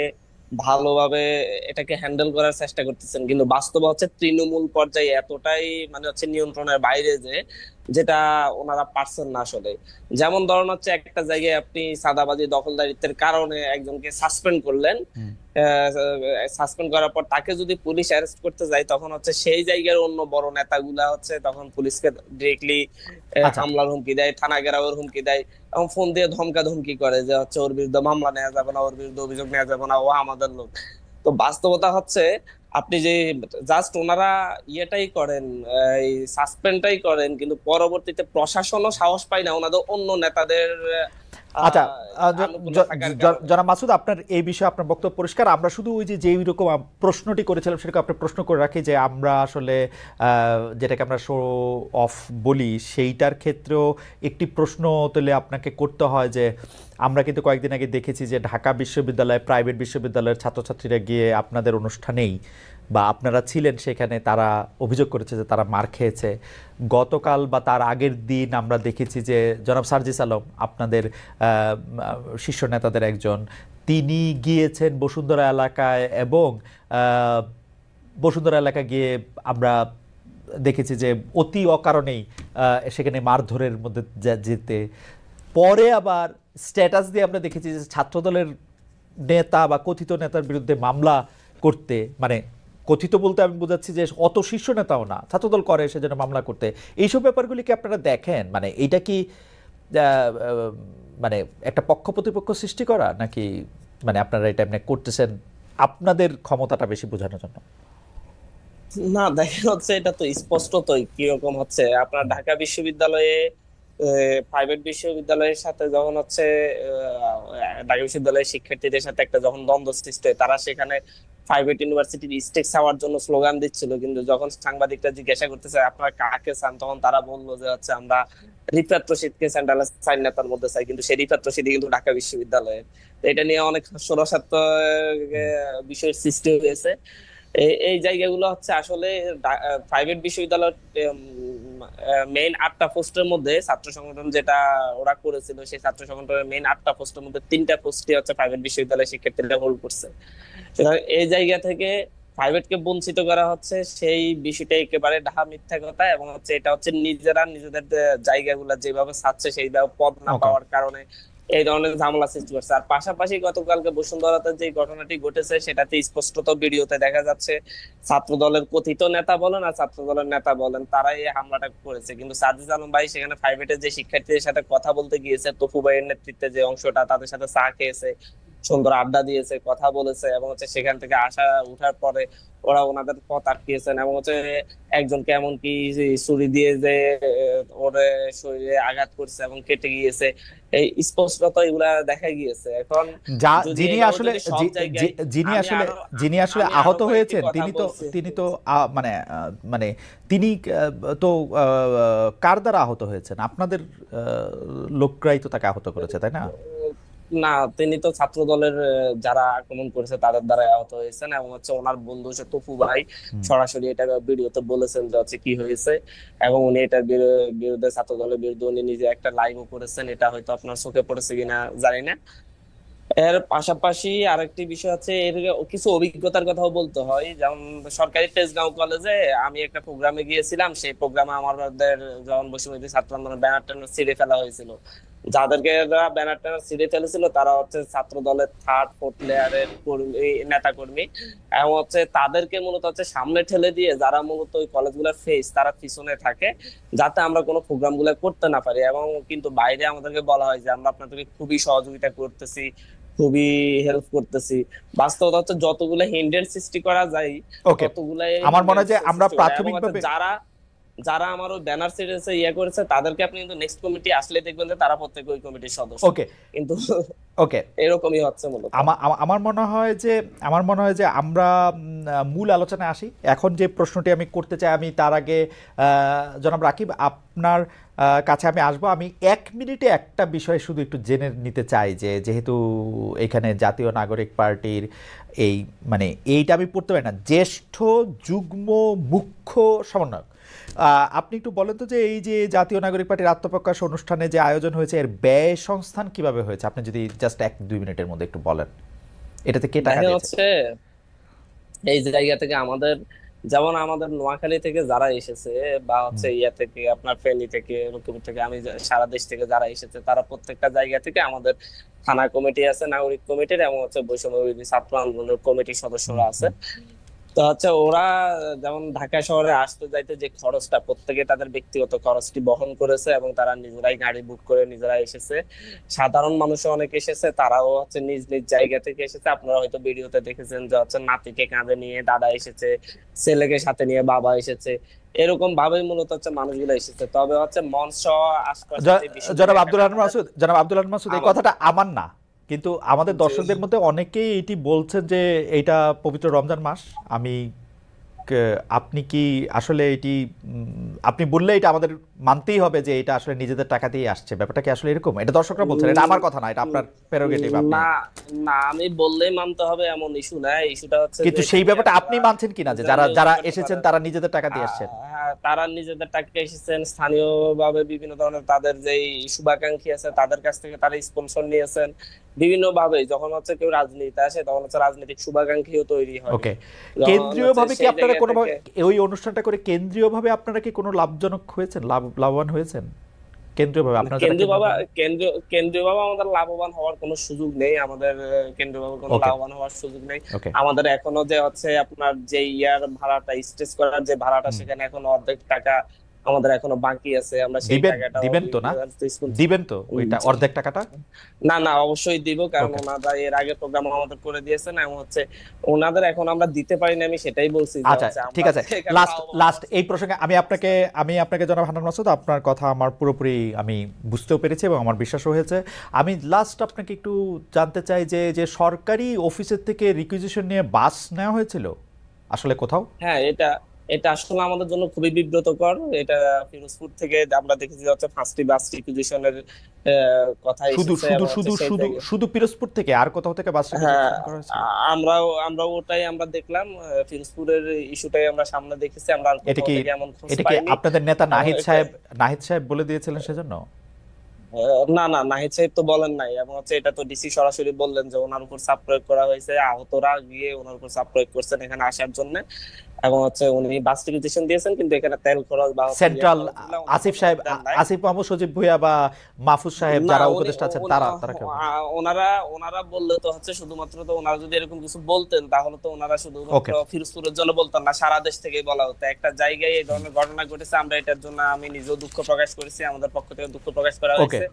ভালোভাবে এটাকে হ্যান্ডেল করার চেষ্টা করতেছেন, কিন্তু বাস্তব হচ্ছে তৃণমূল পর্যায়ে এতটাই মানে হচ্ছে নিয়ন্ত্রণের বাইরে যে যেটা ওনারা পারছেন না আসলে। যেমন ধরুন হচ্ছে একটা জায়গায় আপনি চাঁদাবাজি দখলদারিত্বের কারণে একজনকে সাসপেন্ড করলেন, সাসপেন্ড করার পর তাকে যদি পুলিশ অ্যারেস্ট করতে যায়, তখন হচ্ছে সেই জায়গার অন্য বড় নেতাগুলা হচ্ছে তখন পুলিশকে ডিরেক্টলি হামলার হুমকি দেয়, থানা ঘেরাওয়ের হুমকি দেয়, এবং ফোন দিয়ে ধমকা ধমকি করে যে হচ্ছে ওর বিরুদ্ধে মামলা নেওয়া যাবে না, ওর বিরুদ্ধে অভিযোগ নেওয়া যাবে না, ও আমাদের লোক। তো বাস্তবতা হচ্ছে আপনি যে জাস্ট ওনারা ইয়েটাই করেন, এই সাসপেন্ডটাই করেন, কিন্তু পরবর্তীতে প্রশাসনও সাহস পায় না ওনাদের অন্য নেতাদের। আচ্ছা জনাব মাসুদ, আপনার এই বিষয়ে আপনার বক্তব্য পরিষ্কার। আমরা শুধু ওই যে যেই রকম প্রশ্নটি করেছিলাম সেটাকে আপনি প্রশ্ন করে রাখি যে আমরা আসলে যেটাকে আমরা শো অফ বলি, সেইটার ক্ষেত্রেও একটি প্রশ্ন তুলে আপনাকে করতে হয় যে আমরা কিন্তু কয়েকদিন আগে দেখেছি যে ঢাকা বিশ্ববিদ্যালয়, প্রাইভেট বিশ্ববিদ্যালয়ের ছাত্রছাত্রীরা গিয়ে আপনাদের অনুষ্ঠানেই বা আপনারা ছিলেন সেখানে, তারা অভিযোগ করেছে যে তারা মার খেয়েছে। গতকাল বা তার আগের দিন আমরা দেখেছি যে জনাব সার্জিস আলম, আপনাদের শীর্ষ নেতাদের একজন, তিনি গিয়েছেন বসুন্ধরা এলাকায়, এবং বসুন্ধরা এলাকায় গিয়ে আমরা দেখেছি যে অতি অকারণেই সেখানে মারধরের মধ্যে যেতে, পরে আবার স্ট্যাটাস দিয়ে আমরা দেখেছি যে ছাত্রদলের নেতা বা কথিত নেতার বিরুদ্ধে মামলা করতে, মানে কথিত বলতে আমি বোঝাচ্ছি যে অত শীর্ষ নেতাও না, ছাত্রদল করে সেজন্য মামলা করতে। এইসব ব্যাপারগুলি কি আপনারা দেখেন? মানে এইটা কি মানে একটা পক্ষ প্রতিপক্ষ সৃষ্টি করা নাকি মানে আপনারা এটা এমনি করতেছেন আপনাদের ক্ষমতাটা বেশি বোঝানোর জন্য? না, দেখেন হচ্ছে এটা তো স্পষ্টতই কিরকম হচ্ছে আপনার ঢাকা বিশ্ববিদ্যালয়ে প্রাইভেট বিশ্ববিদ্যালয়ের সাথে যখন হচ্ছে ঢাকা বিশ্ববিদ্যালয়ের শিক্ষার্থীদের সাথে একটা যখন দ্বন্দ্ব সৃষ্টি হয়, তারা সেখানে প্রাইভেট ইউনিভার্সিটির স্টেক্স হওয়ার জন্য স্লোগান দিচ্ছিল, কিন্তু যখন সাংবাদিকরা জিজ্ঞাসা করতেছে আপনারা কাকে চান, তখন তারা বললো যে হচ্ছে আমরা রিফাত রশিদকে সেন্ট্রাল সাইন নেতার মধ্যে চাই, কিন্তু সেই রিফাত রশিদই কিন্তু ঢাকা বিশ্ববিদ্যালয়ের। তো এটা নিয়ে অনেক হাস্যরসাত্মক বিষয়ের সৃষ্টি হয়েছে। এই জায়গাগুলো হচ্ছে আসলে প্রাইভেট বিশ্ববিদ্যালয়ের মেইন 8টা পোস্টের মধ্যে ছাত্র সংগঠন যেটা ওরা করেছিল, সেই ছাত্র সংগঠনের মেইন 8টা পোস্টের মধ্যে 3টা পোস্টই হচ্ছে প্রাইভেট বিশ্ববিদ্যালয়ের শিক্ষার্থীরা হোল্ড করছে। সুতরাং এই জায়গা থেকে প্রাইভেটকে বঞ্চিত করা হচ্ছে, সেই বিষয়টা একেবারে ডাহা মিথ্যা কথা। এবং হচ্ছে এটা হচ্ছে নিজেরা নিজেদের জায়গাগুলো যেভাবে ছাড়ছে সেইভাবে পদ না ওকে, পাওয়ার কারণে এই ধরনের ঝামেলা সৃষ্টি করছে। আর পাশাপাশি গতকালকে বসুন্ধরাতে যে ঘটনাটি ঘটেছে সেটাতে স্পষ্টত ভিডিওতে দেখা যাচ্ছে ছাত্র দলের কথিত নেতা বলেন আর ছাত্র দলের নেতা বলেন তারাই এই হামলাটা করেছে, কিন্তু সাজিদ আলম ভাই সেখানে প্রাইভেটের যে শিক্ষার্থীদের সাথে কথা বলতে গিয়েছে, তপু ভাইয়ের নেতৃত্বে যে অংশটা, তাদের সাথে চা খেয়েছে, সুন্দর আড্ডা দিয়েছে, কথা বলেছে, এবং হচ্ছে সেখান থেকে আসা উঠার পরে ওরা ওনাদের পথ আটকিয়েছেন, এবং হচ্ছে একজনকে এমনকি ছুরি দিয়ে যে ওরে শরীরে আঘাত করছে এবং কেটে গিয়েছে। এই স্পষ্টত এগুলা দেখা গিয়েছে। এখন যদি যিনি এভাবে আসলে যদি সব জায়গায় যিনি আমি আসলে আরো যিনি আসলে আমি আরো আহত কয়েকটি হয়েছেন কথা তিনি তো বলছি। তিনি তো মানে মানে তিনি তো কার দ্বারা আহত হয়েছেন? আপনাদের লোকরাই তো তাকে আহত করেছে, তাই না? না, তিনি তো ছাত্র দলের যারা আক্রমণ করেছে তাদের দ্বারা আহত হয়েছেন, এবং হচ্ছে ওনার বন্ধু হচ্ছে তপু ভাই হুম। সরাসরি এটা ভিডিওতে বলেছেন যে হচ্ছে কি হয়েছে, এবং উনি এটার বিরুদ্ধে ছাত্র দলের বিরুদ্ধে উনি নিজে একটা লাইভও করেছেন। এটা হয়তো আপনার চোখে পড়েছে কিনা জানি না। এর পাশাপাশি আরেকটি বিষয় আছে, এর কিছু অভিজ্ঞতার কথাও বলতে হয়। যেমন সরকারি তেজগাঁও কলেজে আমি একটা প্রোগ্রামে গিয়েছিলাম, সেই প্রোগ্রামে আমাদের যখন বৈষম্য ছাত্র আন্দোলনের ব্যানার টানার ছিঁড়ে ফেলা হয়েছিল, যাদেরকে ব্যানার টানার ছিঁড়ে ফেলেছিল তারা হচ্ছে ছাত্র দলের 3rd 4th লেয়ারের কর্মী, নেতা কর্মী, এবং হচ্ছে তাদেরকে মূলত হচ্ছে সামনে ঠেলে দিয়ে যারা মূলত ওই কলেজগুলোর ফেস, তারা পিছনে থাকে যাতে আমরা কোনো প্রোগ্রাম গুলো করতে না পারি। এবং কিন্তু বাইরে আমাদেরকে বলা হয় যে আমরা আপনাদেরকে খুবই সহযোগিতা করতেছি, খুবই হেল্প করতেছি। বাস্তবতা হচ্ছে যতগুলো হিন্ডেন্স সৃষ্টি করা যায় ওকে, ততগুলাই আমার মনে হয় যে hindrance আমরা সৃষ্টি করে। এবং হচ্ছে প্রাথমিকভাবে যারা যারা আমার ওই ব্যানার সিরিজে করেছে তাদেরকে আপনি কিন্তু নেক্সট কমিটি আসলে দেখবেন যে তারা প্রত্যেকে ওই কমিটির সদস্য, ওকে কিন্তু ওকে এরকমই হচ্ছে মূলত। আমার মনে হয় যে আমরা মূল আলোচনায় আসি। এখন যে প্রশ্নটি আমি করতে চাই, আমি তার আগে জনাব রাকিব আপনার কাছে আমি আসবো। আমি 1 মিনিটে একটা বিষয় শুধু একটু জেনে নিতে চাই, যে যেহেতু এখানে জাতীয় নাগরিক পার্টির এই মানে এইটা আমি পড়তে পারি না, জ্যেষ্ঠ যুগ্ম মুখ্য সমন্বয়ক, আপনি একটু বলেন তো যে এই যে জাতীয় নাগরিক পার্টির আত্মপ্রকাশ অনুষ্ঠানে যে আয়োজন হয়েছে এর ব্যয় সংস্থান কিভাবে হয়েছে, আপনি যদি জাস্ট 1-2 মিনিটের মধ্যে একটু বলেন, এটাতে কে টাকা দেখা দিয়েছে? হচ্ছে এই জায়গা থেকে আমাদের, যেমন আমাদের নোয়াখালী থেকে যারা এসেছে, বা হুম, হচ্ছে ইয়া থেকে আপনার ফেনী থেকে, লক্ষ্মীপুর থেকে, আমি সারা দেশ থেকে যারা এসেছে, তারা প্রত্যেকটা জায়গা থেকে আমাদের থানা কমিটি আছে, নাগরিক কমিটির, এবং হচ্ছে বৈষম্য বিরোধী ছাত্র আন্দোলনের কমিটির হুম, সদস্যরা আছে। হুম। তো হচ্ছে ওরা যেমন ঢাকা শহরে আসতে যাইতে যে খরচটা, প্রত্যেকে তাদের ব্যক্তিগত খরচটি বহন করেছে, এবং তারা নিজেরাই গাড়ি বুক করে নিজেরা এসেছে। সাধারণ মানুষও অনেক এসেছে, তারাও হচ্ছে নিজ নিজ জায়গা থেকে এসেছে। আপনারা হয়তো ভিডিওতে দেখেছেন যে হচ্ছে নাতিকে কাঁধে নিয়ে দাদা এসেছে, ছেলেকে সাথে নিয়ে বাবা এসেছে, এরকম ভাবেই মূলত হচ্ছে মানুষগুলো এসেছে। তবে হচ্ছে মঞ্চ আশপাশে যে বিষয়গুলো জনাব একটা আব্দুল হান্নান মাসুদ, এই আমার কথাটা আমার না, কিন্তু আমাদের যে দর্শকদের মধ্যে অনেকেই এটি বলছেন যে এইটা পবিত্র রমজান মাস। আমি আপনি কি আসলে এটি আপনি বললে এটা আমাদের মানতেই হবে যে এটা আসলে নিজেদের টাকা দিয়ে আসছে, ব্যাপারটা কি আসলে এরকম? এটা দর্শকরা বলছেন, এটা আমার কথা না, এটা আপনার প্রেরোগেটিভ। আপনি না, না, আমি বললেই মানতে হবে এমন ইস্যু না। ইস্যুটা হচ্ছে কিন্তু যে সেই যদি ব্যাপারটা আপনি আপনারা মানছেন কিনা যে যারা জাতীয় যারা ব্যাপারটা এসেছেন করেন, তারা নিজেদের টাকা দিয়ে আসছেন? হ্যাঁ, তারা নিজেদের টাকা এসেছেন, স্থানীয়ভাবে বিভিন্ন ধরনের তাদের যেই শুভাকাঙ্ক্ষী আছে তাদের কাছ থেকে তারা স্পন্সর নিয়েছেন বিভিন্ন ভাবে। যখন হচ্ছে কেউ রাজনীতিতে আসে তখন হচ্ছে রাজনৈতিক শুভাকাঙ্ক্ষীও তৈরি হয়। ওকে, যখন কেন্দ্রীয়ভাবে হচ্ছে কি সেই আপনারা জায়গা কোনোভাবে থেকে ওই অনুষ্ঠানটা করে কেন্দ্রীয়ভাবে আপনারা কি কোনো লাভজনক হয়েছেন, লাভবান হয়েছেন কেন্দ্রীয়ভাবে আপনারা যারা কেন্দ্রীয় বাবা কেন্দ্রীয়ভাবে? কেন্দ্রীয় বাবা আমাদের লাভবান হওয়ার কোনো সুযোগ নেই। আমাদের কেন্দ্রীয় বাবা কোনো ওকে, লাভবান হওয়ার সুযোগ নেই। ওকে, আমাদের এখনো যে হচ্ছে আপনার যে ইয়ার ভাড়াটা, স্টেজ করার যে ভাড়াটা, সেখানে এখনো অর্ধেক টাকা আমাদের এখনো বাকি আছে, আমরা সেই দিবেন টাকাটা দিবেন তো না? স্কুল। দিবেন তো ওইটা অর্ধেক টাকাটা? না না, অবশ্যই দিব, কারণ ওকে, ওনারা এর আগে প্রোগ্রাম আমাদের করে দিয়েছেন, এবং হচ্ছে ওনাদের এখন আমরা দিতে পারিনি, আমি সেটাই বলছি যে আচ্ছা হচ্ছে ঠিক আমরা আছে। এখানে লাস্ট পাবো। লাস্ট এই প্রসঙ্গে আমি আপনাকে জনাব হান্নান মাসুদ, আপনার কথা আমার পুরোপুরি আমি বুঝতেও পেরেছি এবং আমার বিশ্বাসও হয়েছে। আমি লাস্ট আপনাকে একটু জানতে চাই যে যে সরকারি অফিসের থেকে রিকুইজিশন নিয়ে বাস নেওয়া হয়েছিল আসলে কোথাও? হ্যাঁ, এটা এটা আসলে আমাদের জন্য খুবই বিব্রতকর। এটা ফিরোজপুর থেকে আমরা দেখেছি যে হচ্ছে ফার্স্টলি বাস রিকুইজিশনের কথা শুধু এসেছে, শুধু এবং হচ্ছে শুধু সেই শুধু জায়গায় শুধু পিরোজপুর থেকে আর কোথাও থেকে বাস হ্যাঁ, রিকুইজিশন করা হয়েছিল? আমরাও ওটাই আমরা দেখলাম, ফিরোজপুরের ইস্যুটাই আমরা সামনে দেখেছি, আমরা আর এটা কোথাও কি থেকে এমন খোঁজ এটা কি পাইনি। আপনাদের নেতা এবং নাহিদ সাহেব বলে দিয়েছিলেন সেজন্য? না না, নাহিদ সাহেব তো বলেন নাই, এবং হচ্ছে এটা তো ডিসি সরাসরি বললেন যে ওনার উপর চাপ প্রয়োগ করা হয়েছে, আহতরা গিয়ে ওনার উপর চাপ প্রয়োগ করছেন এখানে আসার জন্য, এবং হচ্ছে উনি বাস টিকিটেশন দিয়েছেন, কিন্তু এখানে তেল খরচ বা হচ্ছে সেন্ট্রাল খরচগুলো উনি আসিফ কোনো সাহেব, দেন নাই। আসিফ মাহমুদ, সজীব ভুঁইয়া বা মাহফুজ সাহেব না, যারা উনি উপদেষ্টা আছেন উনি- তারা কেউ? ওনারা ওনারা বললে তো হচ্ছে শুধুমাত্র, তো ওনারা যদি এরকম কিছু বলতেন তাহলে তো ওনারা শুধুমাত্র ওকে, ফিরোজপুরের জন্য বলতেন না, সারা দেশ থেকে বলা হতো। একটা জায়গায় এই ধরনের ঘটনা ঘটেছে, আমরা এটার জন্য আমি নিজেও দুঃখ প্রকাশ করেছি, আমাদের পক্ষ থেকে দুঃখ প্রকাশ করা ওকে, হয়েছে,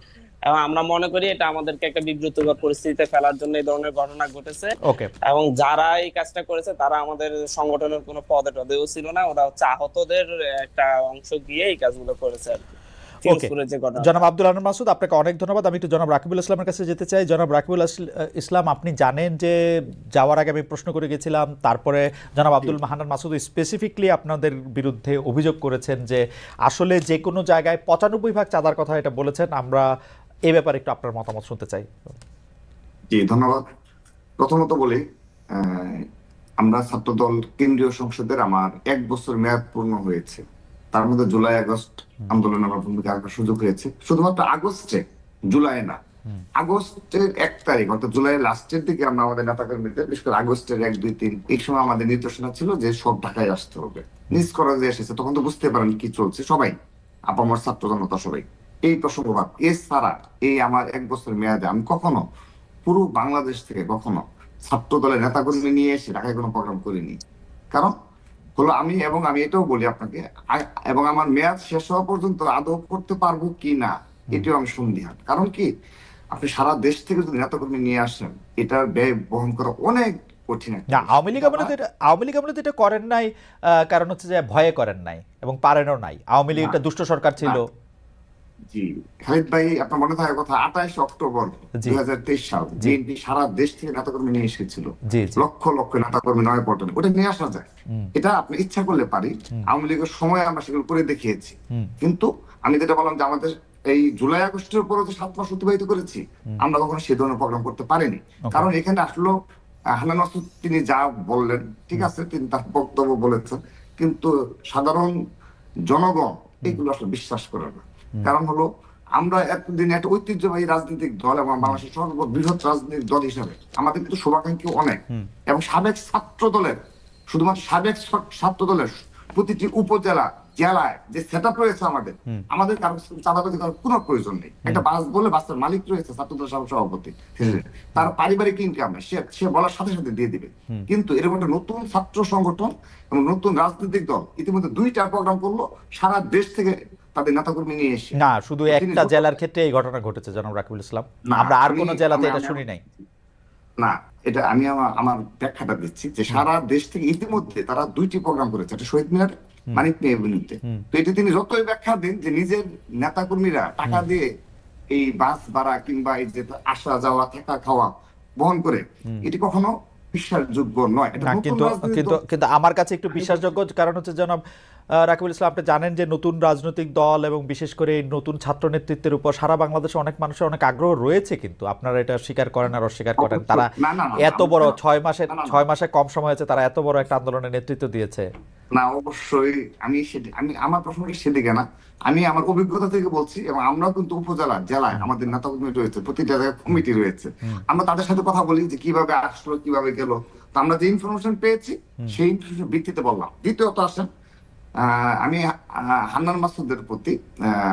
এবং আমরা মনে করি এটা আমাদেরকে একটা বিব্রতকর পরিস্থিতিতে ফেলার জন্য এই ধরনের ঘটনা ঘটেছে। ওকে, এবং যারা এই কাজটা করেছে তারা আমাদের সংগঠনের কোনো পদে টদেও ছিল না, ওরা হচ্ছে আহতদের একটা অংশ গিয়ে এই কাজগুলো করেছে আর কি, ওকে। ফিরোজপুরের যে ঘটনা। জনাব আব্দুল হান্নান মাসুদ, আপনাকে অনেক ধন্যবাদ। আমি একটু জনাব রাকিবুল ইসলামের কাছে যেতে চাই। জনাব রাকিবুল ইসলাম, আপনি জানেন যে যাওয়ার আগে আমি প্রশ্ন করে গেছিলাম, তারপরে জনাব আব্দুল হান্নান মাসুদ স্পেসিফিকলি আপনাদের বিরুদ্ধে অভিযোগ করেছেন যে আসলে যে কোনো জায়গায় 95% চাঁদার কথা এটা বলেছেন। আমরা এই ব্যাপারে একটু আপনার মতামত শুনতে চাই। জি, ধন্যবাদ। প্রথমত বলি, আহ, আমরা ছাত্রদল কেন্দ্রীয় সংসদের আমার 1 বছর মেয়াদ পূর্ণ হয়েছে। তার মধ্যে জুলাই আগস্ট আন্দোলনে আমার ভূমিকা রাখার সুযোগ হয়েছে। শুধুমাত্র আগস্টে, জুলাই না, আগস্টের 1 তারিখ অর্থাৎ জুলাইয়ের লাস্টের দিকে আমরা আমাদের নেতাকর্মীদের, বিশেষ করে আগস্টের 1, 2, 3 এই সময় আমাদের নির্দেশনা ছিল যে সব ঢাকায় আসতে হবে। নিজ করা যে এসেছে, তখন তো বুঝতে পারেন কি চলছে সবাই, আপামর ছাত্র জনতা সবাই। এই প্রসঙ্গবাদ এছাড়া এই আমার 1 বছর মেয়াদে আমি কখনো পুরো বাংলাদেশ থেকে কখনো ছাত্র দলের নেতাকর্মী নিয়ে এসে ঢাকায় কোনো প্রোগ্রাম করিনি। কারণ হলো আমি এটাও বলি আপনাকে, এবং আমার মেয়াদ শেষ হওয়া পর্যন্ত আদৌ করতে পারবো কি না এটাও আমি সন্দিহান। কারণ কি, আপনি সারা দেশ থেকে যদি নেতাকর্মী নিয়ে আসেন, এটার ব্যয় বহন করা অনেক কঠিন একটা না, বিষয়। আওয়ামী লীগ আমলে এটা করেন নাই, কারণ হচ্ছে যে ভয়ে করেন নাই এবং পারেনও নাই। আওয়ামী লীগ একটা দুষ্ট সরকার ছিল। জি, খালিদ ভাই, আপনার মনে থাকার কথা, 28 অক্টোবর জি 2023 সাল জি বিএনপি সারা দেশ থেকে নেতাকর্মী নিয়ে এসেছিল। জি জি লক্ষ লক্ষ নেতাকর্মী নয়াপল্টনে, ওটা নিয়ে আসা যায়। এটা আপনি ইচ্ছা করলে পারি। আওয়ামী লীগের সময় আমরা সেগুলো করে দেখিয়েছি। কিন্তু আমি যেটা বললাম যে আমাদের এই জুলাই আগস্টের উপরে যে 7 মাস অতিবাহিত করেছি, আমরা কখনো সে ধরনের প্রোগ্রাম করতে পারিনি। কারণ এখানে আসলো হান্নান মাসুদ, তিনি যা বললেন ঠিক আছে, তিনি তার বক্তব্য বলেছেন, কিন্তু সাধারণ জনগণ এগুলো আসলে বিশ্বাস করে না। কারণ হলো, আমরা এতদিন একটা ঐতিহ্যবাহী রাজনৈতিক দল এবং বাংলাদেশের সর্ববৃহৎ রাজনৈতিক দল হিসাবে আমাদের কিন্তু শুভাকাঙ্ক্ষী অনেক, এবং সাবেক ছাত্র দলের, শুধুমাত্র সাবেক ছাত্র দলের প্রতিটি উপজেলা জেলায় যে সেট আপ রয়েছে আমাদের কারো চাঁদাবাজি করার কোনো প্রয়োজন নেই। একটা বাস বলে বাসের মালিক রয়েছে ছাত্রদল সভাপতি, তার পারিবারিক ইনকাম সে বলার সাথে সাথে দিয়ে দিবে। কিন্তু এরকম একটা নতুন ছাত্র সংগঠন এবং নতুন রাজনৈতিক দল ইতিমধ্যে 2টা প্রোগ্রাম করলো সারা দেশ থেকে তাদের নেতাকর্মী নিয়ে এসে। না, শুধু একটা জেলার ক্ষেত্রে এই ঘটনা ঘটেছে জনাব রাকিবুল ইসলাম। আমরা আর কোন জেলাতে এটা শুনি নাই। না, এটা আমি আমার ব্যাখ্যাটা দিচ্ছি যে সারা দেশ থেকে ইতিমধ্যে তারা 2টি প্রোগ্রাম করেছে, একটা শহীদ মিনার, মানিক মিয়া এভিনিউতে। তো এটি তিনি যতই ব্যাখ্যা দিন যে নিজের নেতাকর্মীরা টাকা দিয়ে এই বাস ভাড়া কিংবা এই যে আসা যাওয়া থাকা খাওয়া বহন করে, এটি কখনো বিশ্বাসযোগ্য নয়। এটা নতুন কিন্তু রাজনৈতিক কিন্তু দল। কিন্তু আমার কাছে একটু বিশ্বাসযোগ্য, কারণ হচ্ছে জনাব রাকিবুল ইসলাম, আপনি জানেন যে নতুন রাজনৈতিক দল এবং বিশেষ করে এই নতুন ছাত্র নেতৃত্বের উপর সারা বাংলাদেশে অনেক মানুষের অনেক আগ্রহ রয়েছে, কিন্তু আপনারা এটা স্বীকার করেন আর অস্বীকার করেন। তারা এত বড় 6 মাসে কম সময় আছে, তারা এত বড় একটা আন্দোলনের নেতৃত্ব দিয়েছে। না, অবশ্যই আমি আমার প্রশ্নটা সেদিকে না, আমি আমার অভিজ্ঞতা থেকে বলছি। এবং আমরাও কিন্তু উপজেলা জেলায় আমাদের নেতাকর্মী রয়েছে, প্রতিটা জায়গায় কমিটি রয়েছে। আমরা তাদের সাথে কথা বলি যে কিভাবে আসলো, কিভাবে গেল। তো আমরা যে ইনফরমেশন পেয়েছি সেই ইনফরমেশন ভিত্তিতে বললাম। দ্বিতীয়ত আসেন, আমি হান্নান মাসুদের প্রতি,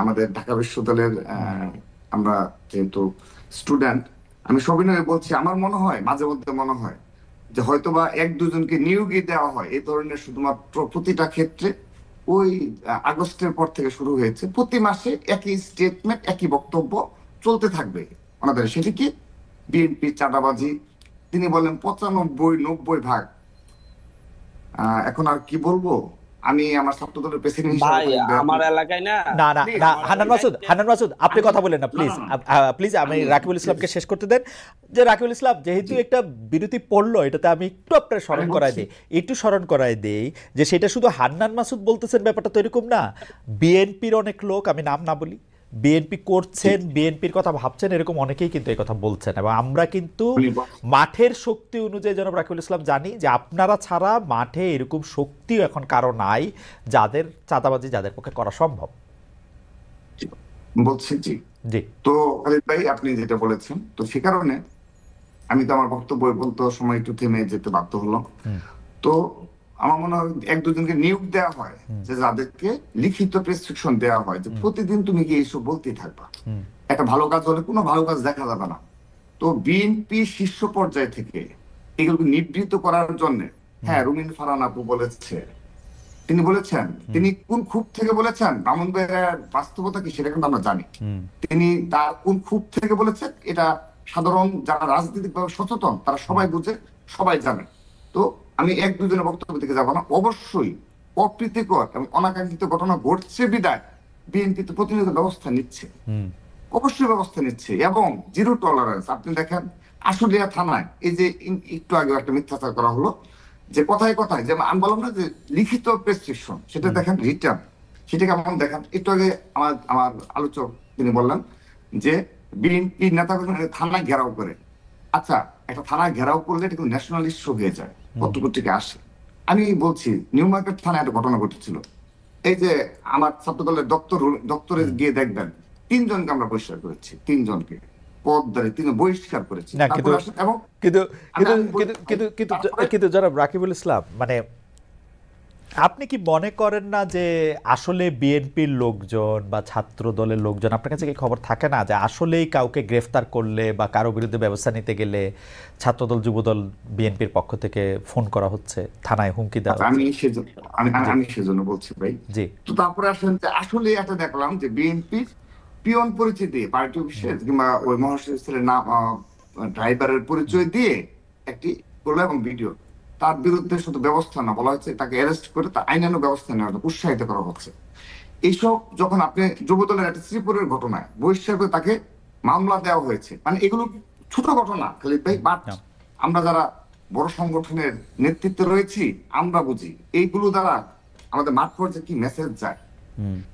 আমাদের ঢাকা বিশ্ববিদ্যালয়ের আমরা যেহেতু স্টুডেন্ট, আমি সবিনয়ে বলছি, আমার মনে হয় মাঝে মধ্যে মনে হয় যে হয়তোবা 1-2 জনকে নিয়োগই দেওয়া হয় এই ধরনের শুধুমাত্র প্রতিটা ক্ষেত্রে ওই আগস্টের পর থেকে শুরু হয়েছে, প্রতি মাসে একই স্টেটমেন্ট, একই বক্তব্য চলতে থাকবে ওনাদের। সেটি কি? বিএনপি চাঁদাবাজি। তিনি বলেন 95-90 ভাগ। এখন আর কি বলবো, আমি আমার ছাত্র দলের প্রেসিডেন্ট হিসেবে ভাই আমার এলাকায় না না না Please, না, আমার হান্নান মাসুদ, এলাকায় হান্নান মাসুদ, আপনি আমি- কথা বলেন না না, প্লিজ। না, না। প্লিজ আমি আমি- রাকিবুল ইসলামকে শেষ করতে দেন। যে রাকিবুল ইসলাম যেহেতু জি। একটা বিরতি পড়লো, এটাতে আমি একটু আপনার স্মরণ আমি করাই বলছি। দিই, একটু স্মরণ করাই দেই যে সেটা শুধু হান্নান মাসুদ বলতেছেন, ব্যাপারটা তো এরকম না। বিএনপির অনেক লোক, আমি নাম না বলি, বিএনপি করছেন, বিএনপির কথা ভাবছেন, এরকম অনেকেই কিন্তু এই কথা বলছেন। এবং আমরা কিন্তু উনি বলছেন। মাঠের শক্তি অনুযায়ী জনাব রাকিবুল ইসলাম জানি যে আপনারা ছাড়া মাঠে এরকম শক্তিও এখন কারো নাই যাদের চাঁদাবাজি যাদের পক্ষে করা সম্ভব। বলছি জি। জি তো খালিদ ভাই, আপনি যেটা বলেছেন, তো সে কারণে আমি তো আমার বক্তব্য বলতে সময় একটু থেমে যেতে বাধ্য হলাম। তো আমার মনে হয় 1-2 জনকে নিয়োগ দেওয়া হয়, যে যাদেরকে লিখিত প্রেসক্রিপশন দেওয়া হয় যে প্রতিদিন তুমি কি এইসব বলতেই থাকবা। একটা ভালো কাজ হলে কোনো ভালো কাজ দেখা যাবে না। তো বিএনপি শীর্ষ পর্যায় থেকে এগুলোকে নিবৃত্ত করার জন্য, হ্যাঁ, রুমিন ফারহান আপু বলেছে, তিনি বলেছেন, তিনি কোন খুব থেকে বলেছেন, ব্রাহ্মণবাড়িয়ার বাস্তবতা কি সেটা কিন্তু আমরা জানি। তিনি তার কোন খুব থেকে বলেছেন এটা সাধারণ যারা রাজনৈতিকভাবে সচেতন তারা সবাই বুঝে, সবাই জানে। তো আমি 1-2 জনের বক্তব্য থেকে যাবো না। অবশ্যই অপ্রীতিকর এবং অনাকাঙ্ক্ষিত ঘটনা ঘটছে বিদায় বিএনপি তো প্রতিনিয়ত ব্যবস্থা নিচ্ছে, অবশ্যই ব্যবস্থা নিচ্ছে, এবং জিরো টলারেন্স। আপনি দেখেন আশুলিয়া থানায় এই যে একটু আগে একটা মিথ্যাচার করা হলো, যে কথায় কথায়, যে আমি বললাম না যে লিখিত প্রেসক্রিপশন, সেটা দেখেন রিটার্ন, সেটাকে এমন দেখেন। একটু আগে আমার আমার আলোচক তিনি বললেন যে বিএনপি নেতাকর্মী থানা ঘেরাও করে। আচ্ছা, একটা থানা ঘেরাও করলে এটা কিন্তু ন্যাশনাল ইস্যু হয়ে যায়, পত্রপত্রিকা আসে। আমি বলছি নিউ মার্কেট থানায় একটা ঘটনা ঘটেছিল। এই যে আমার ছাত্র দলের দপ্তরে গিয়ে দেখবেন 3 জনকে আমরা বহিষ্কার করেছি, 3 জনকে পদধারী 3 বহিষ্কার করেছি। না, কিন্তু তারপরে আসেন এবং কিন্তু কিন্তু আমি কিন্তু কিন্তু কিন্তু তারপরে- কিন্তু জনাব রাকিবুল ইসলাম, মানে আপনি কি মনে করেন না যে আসলে বিএনপির লোকজন বা ছাত্র দলের লোকজন, আপনার কাছে কি খবর থাকে না যে আসলেই কাউকে গ্রেফতার করলে বা কারো বিরুদ্ধে ব্যবস্থা নিতে গেলে ছাত্রদল যুবদল বিএনপির পক্ষ থেকে ফোন করা হচ্ছে, থানায় হুমকি দেওয়া হচ্ছে? আমি সেজন্য বলছি ভাই। জি তো তারপরে আসেন যে আসলে একটা দেখলাম যে বিএনপির পিয়ন পরিচয় দিয়ে, পার্টি অফিসের কিংবা ওই মহাসচিবের নাম, ড্রাইভারের পরিচয় দিয়ে একটি করলো এবং ভিডিও, তার বিরুদ্ধে শুধু ব্যবস্থা না, বলা হচ্ছে তাকে অ্যারেস্ট করে তার আইনানুগ ব্যবস্থা নেওয়া হচ্ছে, উৎসাহিত করা হচ্ছে। এইসব যখন আপনি যুবদলের একটা শ্রীপুরের ঘটনায় বহিষ্কার করে তাকে মামলা দেওয়া হয়েছে, মানে এগুলো ছোট ঘটনা খালিদ ভাই, বাট আমরা যারা বড় সংগঠনের নেতৃত্বে রয়েছি আমরা বুঝি এইগুলো দ্বারা আমাদের মাঠ পর্যায়ে কি মেসেজ যায়,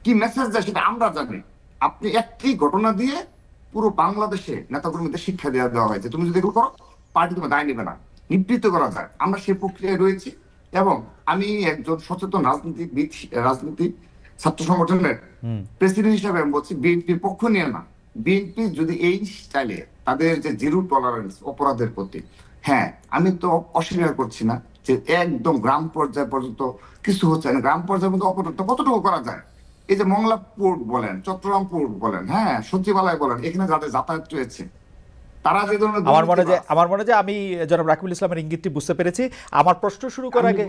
কি মেসেজ যায় সেটা আমরা জানি। আপনি একটি ঘটনা দিয়ে পুরো বাংলাদেশে নেতাকর্মীদের শিক্ষা দেওয়া হয়েছে, তুমি যদি এগুলো করো পার্টি তোমার দায় নেবে না, নিবৃত্ত করা যায়। আমরা সেই প্রক্রিয়ায় রয়েছি, এবং আমি একজন সচেতন রাজনীতি ছাত্র সংগঠনের প্রেসিডেন্ট হিসাবে আমি বলছি, বিএনপির পক্ষ নিয়ে না। বিএনপি যদি এই স্টাইলে তাদের যে জিরো টলারেন্স অপরাধের প্রতি, হ্যাঁ, আমি তো অস্বীকার করছি না যে একদম গ্রাম পর্যায় পর্যন্ত কিছু হচ্ছে না। গ্রাম পর্যায়ের মধ্যে অপরাধটা কতটুকু করা যায়? এই যে মংলা পোর্ট বলেন, চট্টগ্রাম পোর্ট বলেন, হ্যাঁ, সচিবালয় বলেন, এখানে যাদের যাতায়াত রয়েছে তারা যে ধরনের আমার মনে হয় আমি জনাব রাকিবুল ইসলামের ইঙ্গিতটি বুঝতে পেরেছি। আমার প্রশ্ন শুরু করার আগে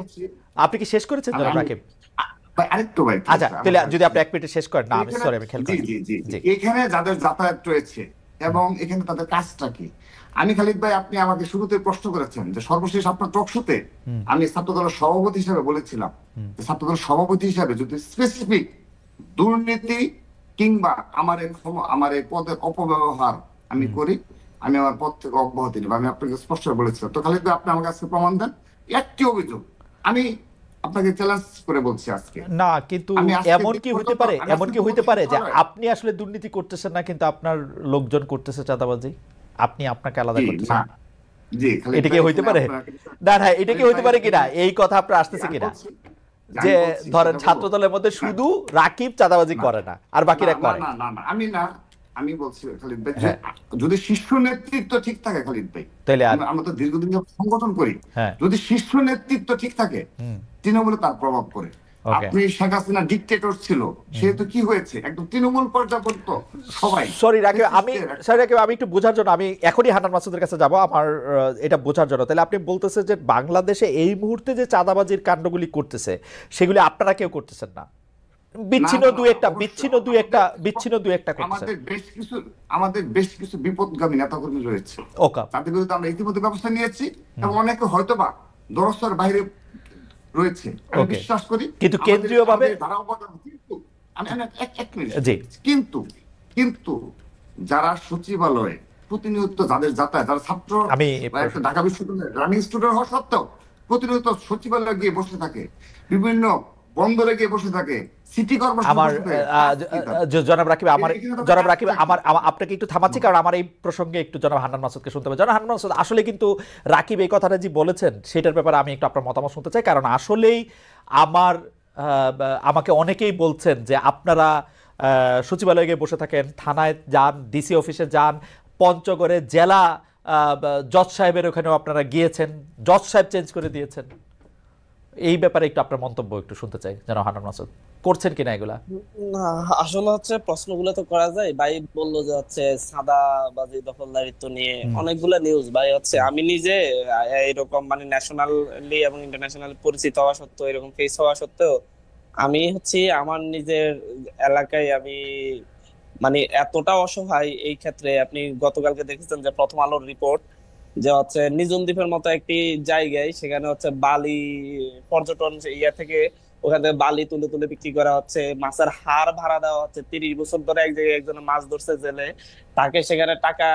আপনি কি শেষ করেছেন জনাব রাকিব? আরেকটু ভাই, আচ্ছা, তাহলে যদি আপনি 1 মিনিটে শেষ করেন। না, আমি সরি, আমি খেয়াল জি করি। জি জি জি। এখানে যাদের যাতায়াত রয়েছে এবং এখানে তাদের কাজটা কি, আমি খালিদ ভাই, আপনি আমাকে শুরুতে প্রশ্ন করেছেন যে সর্বশেষ আপনার টকশোতে আমি ছাত্রদলের সভাপতি হিসেবে বলেছিলাম যে ছাত্রদলের সভাপতি হিসেবে যদি স্পেসিফিক দুর্নীতি কিংবা আমার এই পদের অপব্যবহার আমি করি, আমি আমার পদ থেকে অব্যাহতি নেব। আমি আপনাকে স্পষ্ট বলেছিলাম। তো খালিদ ভাই, আপনি আমার কাছে প্রমাণ দেন একটি অভিযোগ। আমি আপনাকে চ্যালেঞ্জ করে বলছি আজকে। না, কিন্তু আমি আজকে এমন কি হইতে পারে, আমি এমন আজকে কি হইতে পারে যে হয়। আপনি আসলে দুর্নীতি করতেছেন না, কিন্তু আপনার লোকজন করতেছে চাঁদাবাজি, আপনি আপনাকে আলাদা জি, করতেছেন? না, জি, খালিদ এটা কি ভাই, হইতে এখানে পারে? আপনার- না না, এটা কি হইতে পারে কিনা, এই কথা আপনার আসতেছে আমি কিনা বলছি, যে আমি বলছি, ধরেন সেটা ছাত্র বলবো। দলের মধ্যে শুধু রাকিব চাঁদাবাজি করে না আর বাকিরা না, করে? না, না, না, আমি বলছি খালিদ ভাই, হ্যাঁ। যদি শীর্ষ নেতৃত্ব ঠিক থাকে খালিদ ভাই, তাহলে আমরা তো দীর্ঘদিন সংগঠন করি, হ্যাঁ। যদি শীর্ষ নেতৃত্ব ঠিক থাকে তৃণমূলে তার প্রভাব পড়ে। ওকে, আপনি শেখ হাসিনা ডিকটেটর ছিল, সেহেতু কি হয়েছে, একদম তৃণমূল পর্যায়ে পর্যন্ত সবাই। সরি রাকিব, আমি একটু বোঝার জন্য আমি এখনই হান্নান মাসুদের কাছে যাব আমার এটা বোঝার জন্য। তাহলে আপনি বলতেছেন যে বাংলাদেশে এই মুহূর্তে যে চাঁদাবাজির কাণ্ডগুলি করতেছে সেগুলি আপনারা কেউ করতেছেন না, বিচ্ছিন্ন দুই একটা করতেছেন। আমাদের বেশ কিছু বিপদগামী নেতাকর্মী রয়েছে, ওকে, তাদের বিরুদ্ধে আমরা ইতিমধ্যে ব্যবস্থা নিয়েছি, এবং অনেকে হয়তোবা দরস্তার বাইরে রয়েছে, আমি বিশ্বাস করি। কিন্তু কেন্দ্রীয়ভাবে জি, কিন্তু যারা সচিবালয়ে প্রতিনিয়ত যাদের যাতায়াত, যারা ছাত্র, আমি ঢাকা বিশ্ববিদ্যালয়ের রানিং স্টুডেন্ট হওয়া সত্ত্বেও প্রতিনিয়ত সচিবালয়ে গিয়ে বসে থাকে, বিভিন্ন বন্দরে গিয়ে বসে থাকে, সিটি কর্পোরেশন আমার জনাব রাকিব আমার আপনাকে একটু থামাচ্ছি, কারণ আমার এই প্রসঙ্গে একটু জনাব হান্নান মাসুদকে শুনতে হবে। জনাব হান্নান মাসুদ, আসলে কিন্তু রাকিব এই কথাটা যে বলেছেন সেটার ব্যাপারে আমি একটু আপনার মতামত শুনতে চাই, কারণ আসলেই আমাকে অনেকেই বলছেন যে আপনারা সচিবালয়ে গিয়ে বসে থাকেন, থানায় যান, ডিসি অফিসে যান, পঞ্চগড়ে জেলা জজ সাহেবের ওখানেও আপনারা গিয়েছেন, জজ সাহেব চেঞ্জ করে দিয়েছেন। এই ব্যাপারে একটু আপনার মন্তব্য একটু শুনতে চাই জনাব হান্নান মাসুদ, করছেন কিনা এগুলা? না, আসলে হচ্ছে প্রশ্নগুলো তো করা যায়। ভাই বললো যে হচ্ছে সাদাবাজি দখলদারিত্ব নিয়ে অনেকগুলো নিউজ। ভাই হচ্ছে আমি নিজে এরকম মানে ন্যাশনালি এবং ইন্টারন্যাশনাল পরিচিত হওয়া সত্ত্বেও, এরকম ফেস হওয়া সত্ত্বেও, আমি হচ্ছে আমার নিজের এলাকায় আমি মানে এতটা অসহায় এই ক্ষেত্রে। আপনি গতকালকে দেখেছেন যে প্রথম আলোর রিপোর্ট যে হচ্ছে নিঝুম দ্বীপের মতো একটি জায়গায়, সেখানে হচ্ছে বালি পর্যটন ইয়া থেকে ওখান থেকে বালি তুলে তুলে বিক্রি করা হচ্ছে, মাছের হাড় ভাড়া দেওয়া হচ্ছে। 30 বছর ধরে এক জায়গায় একজন মাছ ধরছে জেলে, তাকে সেখানে টাকা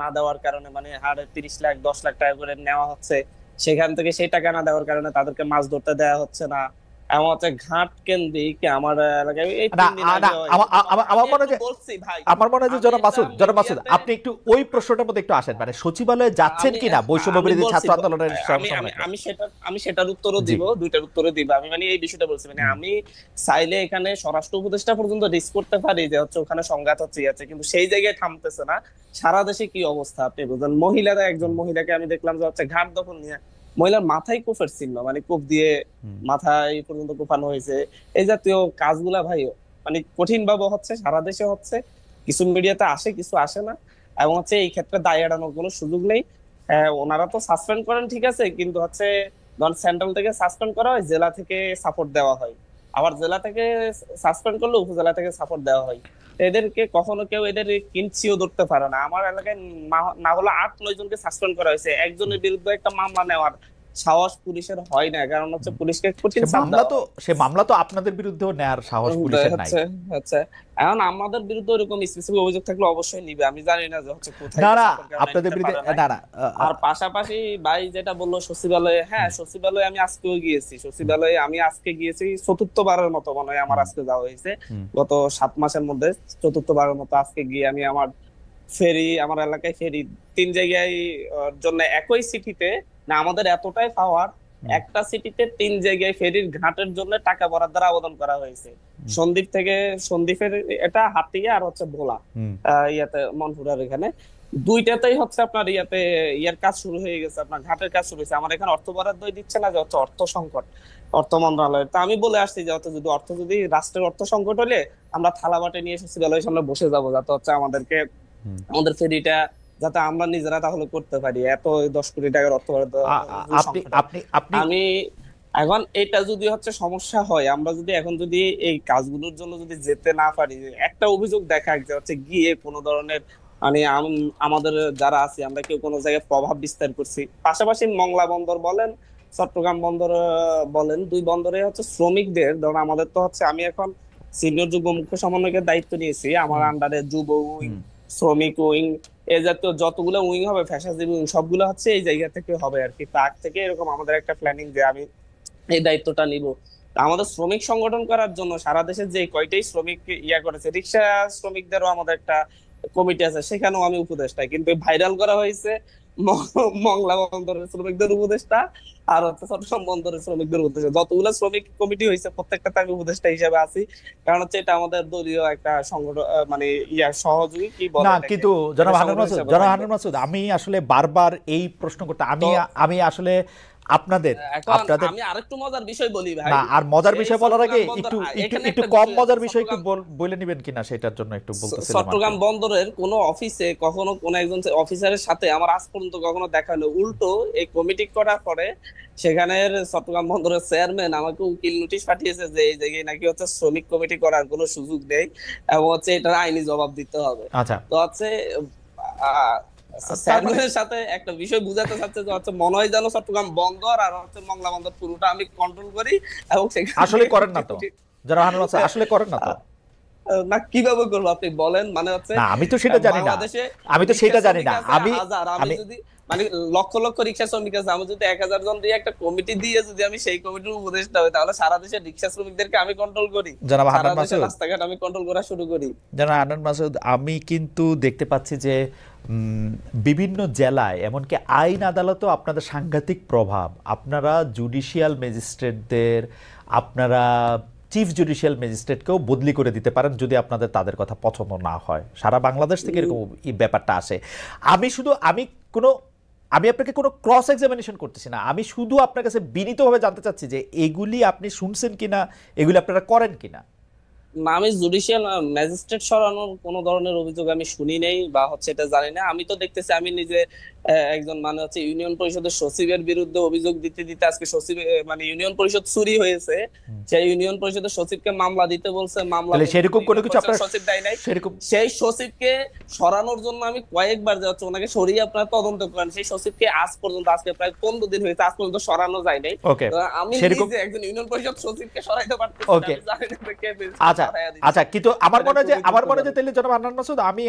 না দেওয়ার কারণে মানে হাড়ে 30 লাখ 10 লাখ টাকা করে নেওয়া হচ্ছে। সেখান থেকে সেই টাকা না দেওয়ার কারণে তাদেরকে মাছ ধরতে দেওয়া হচ্ছে না। এমন হচ্ছে ঘাট কেন্দ্রিক আমার এলাকায় এই 3 দিন আগে আমার মনে হয় যে জনাব মাসুদ আপনি একটু ওই প্রশ্নটার মধ্যে একটু আসেন, মানে সচিবালয়ে যাচ্ছেন কিনা বৈষম্য বিরোধী ছাত্র আন্দোলনের। আমি সেটার উত্তরও দিব, দুইটার উত্তরও দিব। আমি মানে এই বিষয়টা বলছি, মানে আমি চাইলে এখানে স্বরাষ্ট্র উপদেষ্টা পর্যন্ত রিস্ক করতে পারি যে হচ্ছে ওখানে সংঘাত হচ্ছে আছে, কিন্তু সেই জায়গায় থামতেছে না। সারা দেশে কি অবস্থা আপনি বুঝেন। মহিলারা, একজন মহিলাকে আমি দেখলাম যে হচ্ছে ঘাট দখল নিয়ে মহিলার মাথায় কোফের চিহ্ন, মানে কোপ দিয়ে মাথায় পর্যন্ত কোপানো হয়েছে। এই জাতীয় কাজগুলা ভাই মানে কঠিন ভাবে হচ্ছে, সারা দেশে হচ্ছে। কিছু মিডিয়াতে আসে, কিছু আসে না, এবং হচ্ছে এই ক্ষেত্রে দায় এড়ানোর কোনো সুযোগ নেই। ওনারা তো সাসপেন্ড করেন ঠিক আছে, কিন্তু হচ্ছে ধরেন সেন্ট্রাল থেকে সাসপেন্ড করা হয়, জেলা থেকে সাপোর্ট দেওয়া হয়, আবার জেলা থেকে সাসপেন্ড করলে উপজেলা থেকে সাপোর্ট দেওয়া হয়। এদেরকে কখনো কেউ এদের কিঞ্চিও ধরতে পারে না। আমার এলাকায় না হলে 8-9 জনকে সাসপেন্ড করা হয়েছে। একজনের বিরুদ্ধে একটা মামলা নেওয়ার সাহস পুলিশের হয় না, কারণ হচ্ছে পুলিশকে কঠিন মামলা তো আপনাদের বিরুদ্ধেও নেয়ার সাহস পুলিশের নাই। আচ্ছা, এখন আমাদের বিরুদ্ধে এরকম স্পেসিফিক অভিযোগ থাকলে অবশ্যই নিবে। আমি জানি না যে হচ্ছে কোথায় না আপনাদের বিরুদ্ধে না। আর পাশাপাশি ভাই যেটা বললো সচিবালয়ে, হ্যাঁ সচিবালয়ে আমি আজকেও গিয়েছি। সচিবালয়ে আমি আজকে গিয়েছি 4র্থবারের মতো মনে হয় আমার আজকে যাওয়া হয়েছে, গত 7 মাসের মধ্যে 4র্থবারের মতো আজকে গিয়ে আমি আমার ফেরি, আমার এলাকায় ফেরি 3 জায়গায় জন্য একই সিটিতে না, আমাদের এতটাই পাওয়ার, একটা সিটিতে 3 জায়গায় ফেরির ঘাটের জন্য টাকা বরাদ্দের আবেদন করা হয়েছে। সন্দ্বীপ থেকে, সন্দ্বীপের এটা হাতিয়া আর হচ্ছে ভোলা ইয়াতে মনপুরার এখানে দুইটাতেই হচ্ছে আপনার ইয়ার কাজ শুরু হয়ে গেছে, আপনার ঘাটের কাজ শুরু হয়েছে। আমার এখানে অর্থ বরাদ্দ দিচ্ছে না, যে হচ্ছে অর্থ সংকট অর্থ মন্ত্রণালয়ের। তা আমি বলে আসছি যে যদি রাষ্ট্রের অর্থ সংকট হলে আমরা থালা বাটে নিয়ে সচিবালয়ের সামনে বসে যাবো, যাতে হচ্ছে আমাদের ফেরিটা যাতে আমরা নিজেরা তাহলে করতে পারি। এত 10 কোটি টাকার অর্থ বরাদ্দ আমি এখন এটা যদি হচ্ছে সমস্যা হয়, আমরা যদি এখন যদি এই কাজগুলোর জন্য যদি যেতে না পারি, একটা অভিযোগ দেখা যে হচ্ছে গিয়ে কোনো ধরনের মানে আমাদের যারা আছি আমরা কেউ কোনো জায়গায় প্রভাব বিস্তার করছি। পাশাপাশি মংলা বন্দর বলেন, চট্টগ্রাম বন্দর বলেন, 2 বন্দরে হচ্ছে শ্রমিকদের, ধরুন আমাদের তো হচ্ছে আমি এখন সিনিয়র যুগ্ম মুখ্য সমন্বয়কের দায়িত্ব নিয়েছি। আমার আন্ডারে যুব উইং, শ্রমিক উইং, এই জাতীয় যতগুলো উইং হবে, ফ্যাশাজীবী উইং, সবগুলো হচ্ছে এই জায়গা থেকে হবে আর কি। তার থেকে এরকম আমাদের একটা প্ল্যানিং যে আমি এই দায়িত্বটা নিব। আমাদের শ্রমিক সংগঠন করার জন্য সারা দেশে যে কয়টাই শ্রমিক করেছে, রিক্সা শ্রমিকদেরও আমাদের একটা কমিটি আছে, সেখানেও আমি উপদেষ্টা। কিন্তু ভাইরাল করা হয়েছে মংলা বন্দরের শ্রমিকদের উপদেষ্টা আর হচ্ছে চট্টগ্রাম বন্দরের শ্রমিকদের উপদেষ্টা। যতগুলো শ্রমিক কমিটি হয়েছে প্রত্যেকটাতে আমি উপদেষ্টা হিসেবে আছি, কারণ হচ্ছে এটা আমাদের দলীয় একটা সংগঠন, মানে সহযোগী কি বলে না। কিন্তু জনাব হান্নান মাসুদ আমি আসলে বারবার এই প্রশ্ন করতে আমি আসলে আপনাদের এখন আপনাদের আমি আরেকটু মজার বিষয় বলি ভাই। না, আর মজার সেই বিষয় বলার আগে চট্টগ্রাম বন্দর, একটু একটু এখানে একটু একটা কম বিষয় মজার আছে, বিষয় একটু চট্টগ্রাম বলে নেবেন কিনা সেটার জন্য একটু বলতেছিলাম আর কি। চট্টগ্রাম বন্দরের কোনো অফিসে কখনো কোনো একজন অফিসারের সাথে আমার আজ পর্যন্ত কখনো দেখা হলো। উল্টো এই কমিটি করার পরে সেখানের চট্টগ্রাম বন্দরের চেয়ারম্যান আমাকে উকিল নোটিশ পাঠিয়েছে যে এই জায়গায় নাকি হচ্ছে শ্রমিক কমিটি করার কোনো সুযোগ নেই এবং হচ্ছে এটার আইনি জবাব দিতে হবে। আচ্ছা, তো হচ্ছে আহ, তার মানে চেয়ারম্যানের সাথে একটা বিষয় বুঝাতে চাচ্ছে যে হচ্ছে মনে হয় যেন চট্টগ্রাম বন্দর আর হচ্ছে মংলা বন্দর পুরোটা আমি কন্ট্রোল করি এবং সেখান আসলে থেকে করেন না তো, যারা হানুন আছে আসলে করেন না তো। না, কিভাবে করবো আপনি বলেন? মানে হচ্ছে না, আমি তো সেটা জানি না, বাংলাদেশে আমি তো রিক্সা সেটা জানি শ্রমিক না। আছে আমি হাজার, আমি আমি যদি মানে লক্ষ লক্ষ রিক্সা শ্রমিক আছে, আমি যদি 1000 জন দিয়ে একটা কমিটি দিয়ে যদি আমি সেই কমিটির উপদেষ্টা হই, তাহলে সারা দেশের রিক্সা শ্রমিকদেরকে আমি কন্ট্রোল করি, জনাব সারা হান্নান দেশের মাসুদ, রাস্তাঘাট আমি কন্ট্রোল করা শুরু করি। জনাব হান্নান মাসুদ, আমি কিন্তু দেখতে পাচ্ছি যে বিভিন্ন জেলায় এমনকি আইন আদালতেও আপনাদের সাংঘাতিক প্রভাব। আপনারা জুডিশিয়াল ম্যাজিস্ট্রেটদের, আপনারা চিফ জুডিশিয়াল ম্যাজিস্ট্রেটকেও বদলি করে দিতে পারেন যদি আপনাদের তাদের কথা পছন্দ না হয়। সারা বাংলাদেশ থেকে এরকম এই ব্যাপারটা আসে। আমি আপনাকে কোনো ক্রস এক্সামিনেশন করতেছি না, আমি শুধু আপনার কাছে বিনীতভাবে জানতে চাচ্ছি যে এগুলি আপনি শুনছেন কিনা, এগুলি আপনারা করেন কিনা। না, আমি জুডিশিয়াল ম্যাজিস্ট্রেট সরানোর কোনো ধরনের অভিযোগ আমি শুনি নাই বা হচ্ছে এটা জানি না। আমি তো দেখতেছি আমি নিজে একজন মানে হচ্ছে ইউনিয়ন পরিষদের সচিবের বিরুদ্ধে অভিযোগ দিতে দিতে আজকে সচিব মানে ইউনিয়ন পরিষদ চুরি হয়েছে, সেই ইউনিয়ন পরিষদের সচিবকে মামলা দিতে বলছে, মামলা তাহলে সেরকম কোনো কিছু আপনার সচিব দেয় নাই। সেরকম সেই সচিবকে সরানোর জন্য আমি কয়েকবার যাচ্ছি, ওনাকে সরিয়ে আপনারা তদন্ত করেন। সেই সচিবকে আজ পর্যন্ত, আজকে প্রায় 15 দিন হয়েছে, আজ পর্যন্ত সরানো যায় নাই। ওকে, আমি সেরকম নিজে একজন ইউনিয়ন পরিষদ সচিবকে সরাইতে পারতেছি না, ওকে, আমি জানি না কে আচ্ছা সরাইয়া দিচ্ছে। আচ্ছা, কিন্তু আমার এটা মনে হয় যে খুবই আমার মনে হয় যে দুঃখজনক। তাহলে জনাব হান্নান মাসুদ, আমি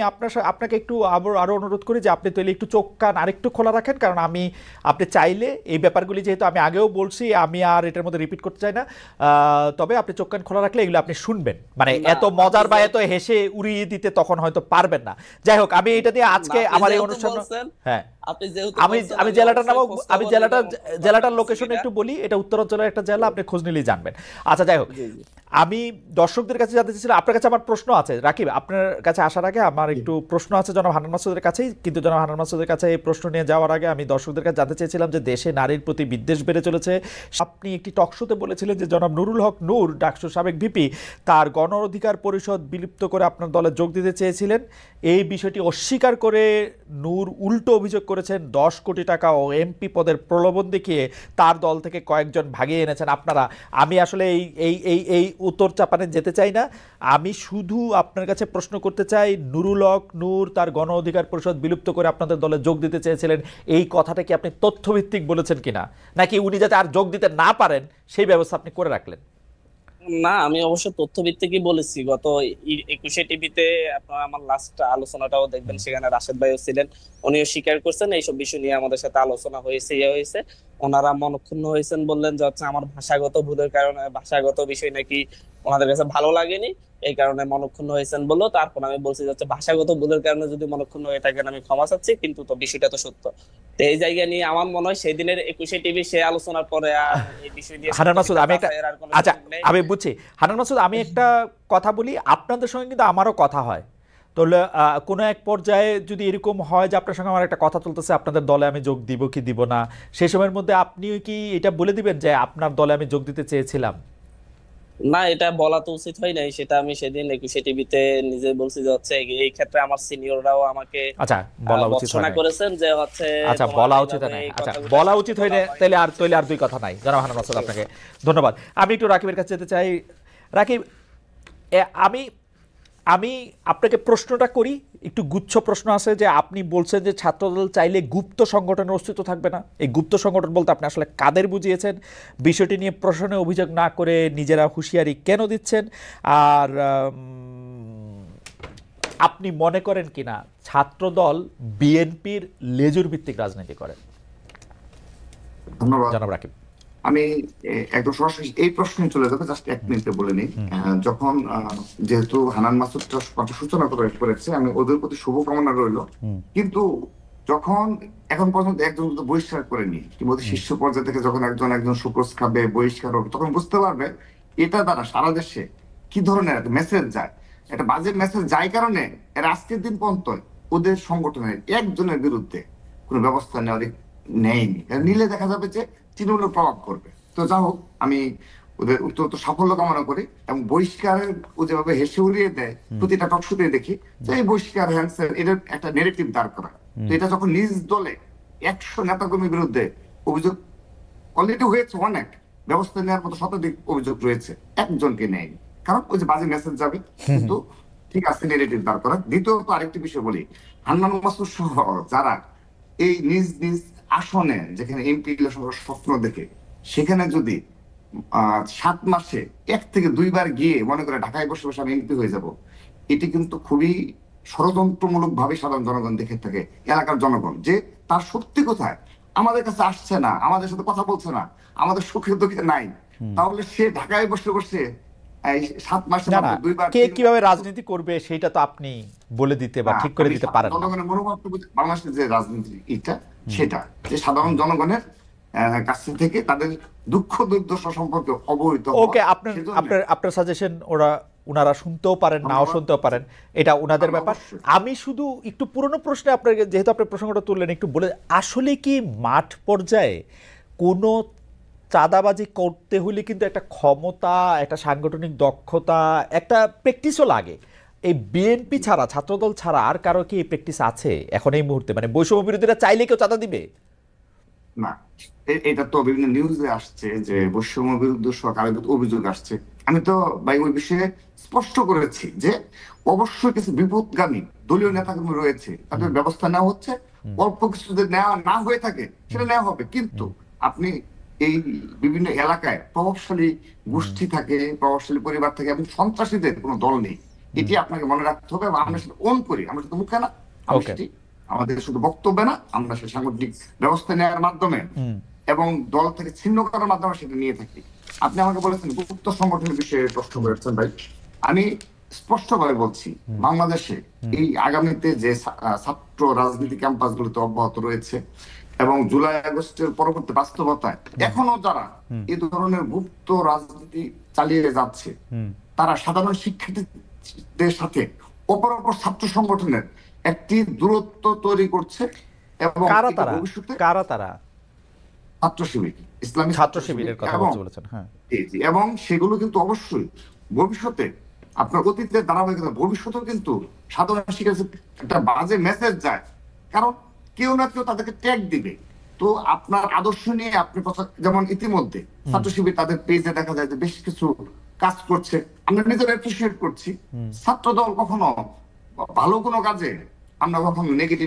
আপনাকে একটু আরো অনুরোধ করি যে আপনি তাহলে একটু চোখ কান আরেকটু খোলা রাখেন, কারণ আপনি চাইলে এই ব্যাপারগুলি, যেহেতু আমি আগেও বলছি, আমি আর এটার মধ্যে রিপিট করতে চাই না, তবে আপনি চোখ কান খোলা রাখলে এগুলো আপনি শুনবেন। মানে না, এত মজার বা এত হেসে উড়িয়ে দিতে তখন হয়তো পারবেন না। যাই হোক, আমি এটা দিয়ে আজকে আপনি আমার এই যেহেতু অনুষ্ঠান, বলছেন, হ্যাঁ, আপনি যেহেতু আমি বলছেন, আমি জেলাটার নাম, অবশ্যই খোঁজ আমি খবর জেলাটার নিবো, খোঁজ জেলাটার খবর লোকেশন নিচ্ছি একটু বলি, এটা উত্তরাঞ্চলের একটা জেলা, আপনি খোঁজ নিলেই জানবেন। আচ্ছা, যাই হোক, জি, জি। আমি দর্শকদের কাছে জানতে চাইছিলাম, আপনার কাছে আমার প্রশ্ন আছে রাকিব, আপনার কাছে আসার আগে আমার একটু প্রশ্ন আছে জনাব হান্নান মাসুদের কাছেই, কিন্তু জনাব হান্নান মাসুদের কাছে এই প্রশ্ন নিয়ে যাওয়ার আগে আমি দর্শকদের কাছে জানতে চেয়েছিলাম যে দেশে নারীর প্রতি বিদ্বেষ বেড়ে চলেছে। আপনি একটি টকশোতে বলেছিলেন যে জনাব নুরুল হক নূর, ডাকসুর সাবেক ভিপি, তার গণ অধিকার পরিষদ বিলুপ্ত করে আপনার দলে যোগ দিতে চেয়েছিলেন। এই বিষয়টি অস্বীকার করে নূর উল্টো অভিযোগ করেছেন 10 কোটি টাকা ও এমপি পদের প্রলোভন দেখিয়ে তার দল থেকে কয়েকজন ভাগিয়ে এনেছেন আপনারা। আমি আসলে এই উত্তর চাপানে যেতে চাই না, আমি শুধু আপনার কাছে প্রশ্ন করতে চাই, নুরুল হক নূর তার গণ অধিকার পরিষদ বিলুপ্ত করে আপনাদের দলে যোগ দিতে চেয়েছিলেন, এই কথাটা কি আপনি তথ্যভিত্তিক বলেছেন কিনা, নাকি উনি যাতে আর যোগ দিতে না পারেন সেই ব্যবস্থা আপনি করে রাখলেন? না, আমি অবশ্য তথ্যভিত্তিকই বলেছি। গত 21শে টিভিতে আপনারা আমার লাস্ট আলোচনাটাও দেখবেন, সেখানে রাশেদ ভাইও ছিলেন, উনিও স্বীকার করছেন এইসব বিষয় নিয়ে আমাদের সাথে আলোচনা হয়েছে। ওনারা মনক্ষুণ্ণ হয়েছেন, বললেন যে হচ্ছে আমার ভাষাগত ভুলের কারণে, ভাষাগত বিষয় নাকি ওনাদের কাছে ভালো লাগেনি, এই কারণে মনক্ষুণ্ণ হয়েছেন বললো। তারপর আমি বলছি যে হচ্ছে ভাষাগত ভুলের কারণে যদি মনক্ষুণ্ণ হয়ে থাকেন আমি ক্ষমা চাচ্ছি, কিন্তু তো বিষয়টা তো সত্য। তো এই জায়গা নিয়ে আমার মনে হয় সেই দিনের 21শে টিভি সে আলোচনার পরে আর এই বিষয় নিয়ে হান্নান মাসুদ, আমি একটা, যাচাইয়ের আর কোনো আচ্ছা সুযোগ নেই। আমি বুঝছি হান্নান মাসুদ, আমি একটা কথা বলি, আপনাদের সঙ্গে কিন্তু আমারও কথা হয়, তাহলে কোনো এক পর্যায়ে যদি এরকম হয় যে আপনার সঙ্গে আমার একটা কথা চলতেছে, আপনাদের দলে আমি যোগ দিব কি দিব না, সেই সময়ের মধ্যে আপনিও কি এটা বলে দিবেন যে আপনার দলে আমি যোগ দিতে চেয়েছিলাম? না, এটা বলা তো উচিত হয় নাই, সেটা আমি সেদিন 21শে টিভিতে নিজে বলছি যে হচ্ছে এই ক্ষেত্রে আমার সিনিয়ররাও আমাকে আচ্ছা, বলা উচিত হয় ভর্ৎসনা নাই, করেছেন যে হচ্ছে আচ্ছা তোমার বলা উচিত এইভাবে নাই, এই আচ্ছা কথাগুলো বলা আসলে উচিত বলা হইলে হয়। তাহলে আর দুই কথা নাই। জনাব হান্নান মাসুদ, আপনাকে ধন্যবাদ। আমি একটু রাকিবের কাছে যেতে চাই। রাকিব, আমি আমি আপনাকে প্রশ্নটা করি, একটু গুচ্ছ প্রশ্ন আছে, যে আপনি বলছেন যে ছাত্রদল চাইলে গুপ্ত সংগঠনের অস্তিত্ব থাকবে না। এই গুপ্ত সংগঠন বলতে আপনি আসলে কাদের বুঝিয়েছেন? বিষয়টি নিয়ে প্রশ্নে অভিযোগ না করে নিজেরা হুঁশিয়ারি কেন দিচ্ছেন? আর আপনি মনে করেন কিনা ছাত্রদল বিএনপির লেজুর ভিত্তিক রাজনীতি করে? ধন্যবাদ। জনাব রাকিব, আমি একদম সরাসরি এই প্রশ্নে চলে যাবো, জাস্ট 1 মিনিটে বলে নিই। যখন যেহেতু হান্নান মাসুদটা কথা সূচনা করেছে, আমি ওদের প্রতি শুভকামনা রইল, কিন্তু যখন এখন পর্যন্ত একজন কিন্তু বহিষ্কার করেনি, কিংবা শীর্ষ পর্যায়ে থেকে যখন একজন সুক্রোজ খাবে, বহিষ্কার হবে, তখন বুঝতে পারবে এটা দ্বারা সারা দেশে কি ধরনের একটা মেসেজ যায়, একটা বাজে মেসেজ যায়। কারণে এর আজকের দিন পর্যন্ত ওদের সংগঠনের একজনের বিরুদ্ধে কোনো ব্যবস্থা নেয়নি। নিলে দেখা যাবে যে তৃণমূলের প্রভাব করবে। তো যা হোক, আমি ওদের অত্যন্ত সাফল্য কামনা করি এবং বহিষ্কারের ও যেভাবে হেসে উড়িয়ে দেয় প্রতিটা টকশোতে দেখি যে এই বহিষ্কার হ্যান্সেন এদের একটা নেগেটিভ দাঁড় করা। তো এটা যখন নিজ দলে 100 নেতাকর্মীর বিরুদ্ধে অভিযোগ অলরেডি হয়েছে, অনেক ব্যবস্থা নেওয়ার মতো শতাধিক অভিযোগ রয়েছে, একজনকে নেয়নি, কারণ ওই যে বাজে মেসেজ যাবে। কিন্তু ঠিক আছে, নেগেটিভ দাঁড় করা। দ্বিতীয়ত আরেকটি বিষয় বলি, হান্নান মাসুদ সহ যারা এই নিজ নিজ আসনে যেখানে এমপি ইলেকশনের স্বপ্ন দেখে, সেখানে যদি 7 মাসে 1 থেকে 2 বার গিয়ে মনে করে ঢাকায় বসে বসে আমি এমপি হয়ে যাব, এটি কিন্তু খুবই ষড়যন্ত্রমূলক ভাবে সাধারণ জনগণ দেখে থাকে, এলাকার জনগণ, যে তার সত্যি কোথায় আমাদের কাছে আসছে না, আমাদের সাথে কথা বলছে না, আমাদের সুখে দুঃখে নাই, তাহলে সে ঢাকায় বসে বসে 7 মাসে না না, 2 বার কে কিভাবে রাজনীতি করবে সেটা তো আপনি বলে দিতে বা ঠিক করে দিতে পারেন না। জনগণের মনোভাব, বাংলাদেশের যে রাজনীতি এটা সেটা যে সাধারণ জনগণের কাছ থেকে তাদের দুঃখ দুর্দশা সম্পর্কে অবহিত হওয়া। ওকে, আপনার সাজেশন ওনারা শুনতেও পারেন, নাও শুনতেও পারেন, এটা ওনাদের ব্যাপার। আমি শুধু একটু পুরনো প্রশ্নে আপনাকে, যেহেতু আপনি প্রসঙ্গটা তুললেন, একটু বলে, আসলে কি মাঠ পর্যায়ে কোনো চাঁদাবাজি করতে হলে কিন্তু একটা ক্ষমতা, একটা সাংগঠনিক দক্ষতা, একটা প্র্যাকটিসও লাগে। এই বিএনপি ছাড়া, ছাত্রদল ছাড়া আর কারো কি এই প্র্যাকটিস আছে এখন এই মুহূর্তে? মানে বৈষম্য বিরোধীরা চাইলে কেউ চাঁদা দিবে না? এটা তো বিভিন্ন নিউজে আসছে যে বৈষম্য বিরুদ্ধে সরকারের অভিযোগ আসছে। আমি তো ভাই ওই বিষয়ে স্পষ্ট করেছি যে অবশ্যই কিছু বিপদগামী দলীয় নেতাকর্মী রয়েছে, তাদের ব্যবস্থা নেওয়া হচ্ছে। অল্প কিছু যদি নেওয়া না হয়ে থাকে সেটা নেওয়া হবে, কিন্তু আপনি এই বিভিন্ন এলাকায় প্রভাবশালী গোষ্ঠী থাকে, প্রভাবশালী পরিবার থাকে এবং সন্ত্রাসীদের কোনো দল নেই, এটি আপনাকে মনে রাখতে হবে। এবং আমরা সেটা অন করি, আমরা সেটা মুখে না, আমরা সেটি আমাদের শুধু বক্তব্য না, আমরা সেই সাংগঠনিক ব্যবস্থা নেওয়ার মাধ্যমে এবং দল থেকে ছিন্ন করার মাধ্যমে সেটা নিয়ে থাকি। আপনি আমাকে বলেছেন গুপ্ত সংগঠনের বিষয়ে প্রশ্ন করেছেন ভাই, আমি স্পষ্টভাবে বলছি, বাংলাদেশে এই আগামীতে যে ছাত্র রাজনীতি ক্যাম্পাসগুলোতে অব্যাহত রয়েছে এবং জুলাই আগস্টের পরবর্তী বাস্তবতায় এখনো যারা এই ধরনের গুপ্ত রাজনীতি চালিয়ে যাচ্ছে, তারা সাধারণ শিক্ষার্থীদের সাথে অপর ছাত্র সংগঠনের একটি দূরত্ব তৈরি করছে। এবং ভবিষ্যতে ছাত্র শিবির, ইসলামী ছাত্র শিবিরের কথা বলেছেন, হ্যাঁ, এবং সেগুলো কিন্তু অবশ্যই ভবিষ্যতে আপনার অতীতের ধারাবাহিকতা, ভবিষ্যতেও কিন্তু সাধারণ শিক্ষার্থীর একটা বাজে মেসেজ যায়, কারণ কেউ না কেউ তাদেরকে ট্যাগ দিবে। তো আপনার আদর্শ নিয়ে আপনি যেমন ইতিমধ্যে ছাত্র শিবির তাদের পেজে দেখা যায় যে বেশ কিছু কাজ করছে, আমরা নিজেরা অ্যাপ্রিশিয়েট করছি। ছাত্র দল কখনো ভালো কোনো কাজে আমরা কখনো নেগেটিভ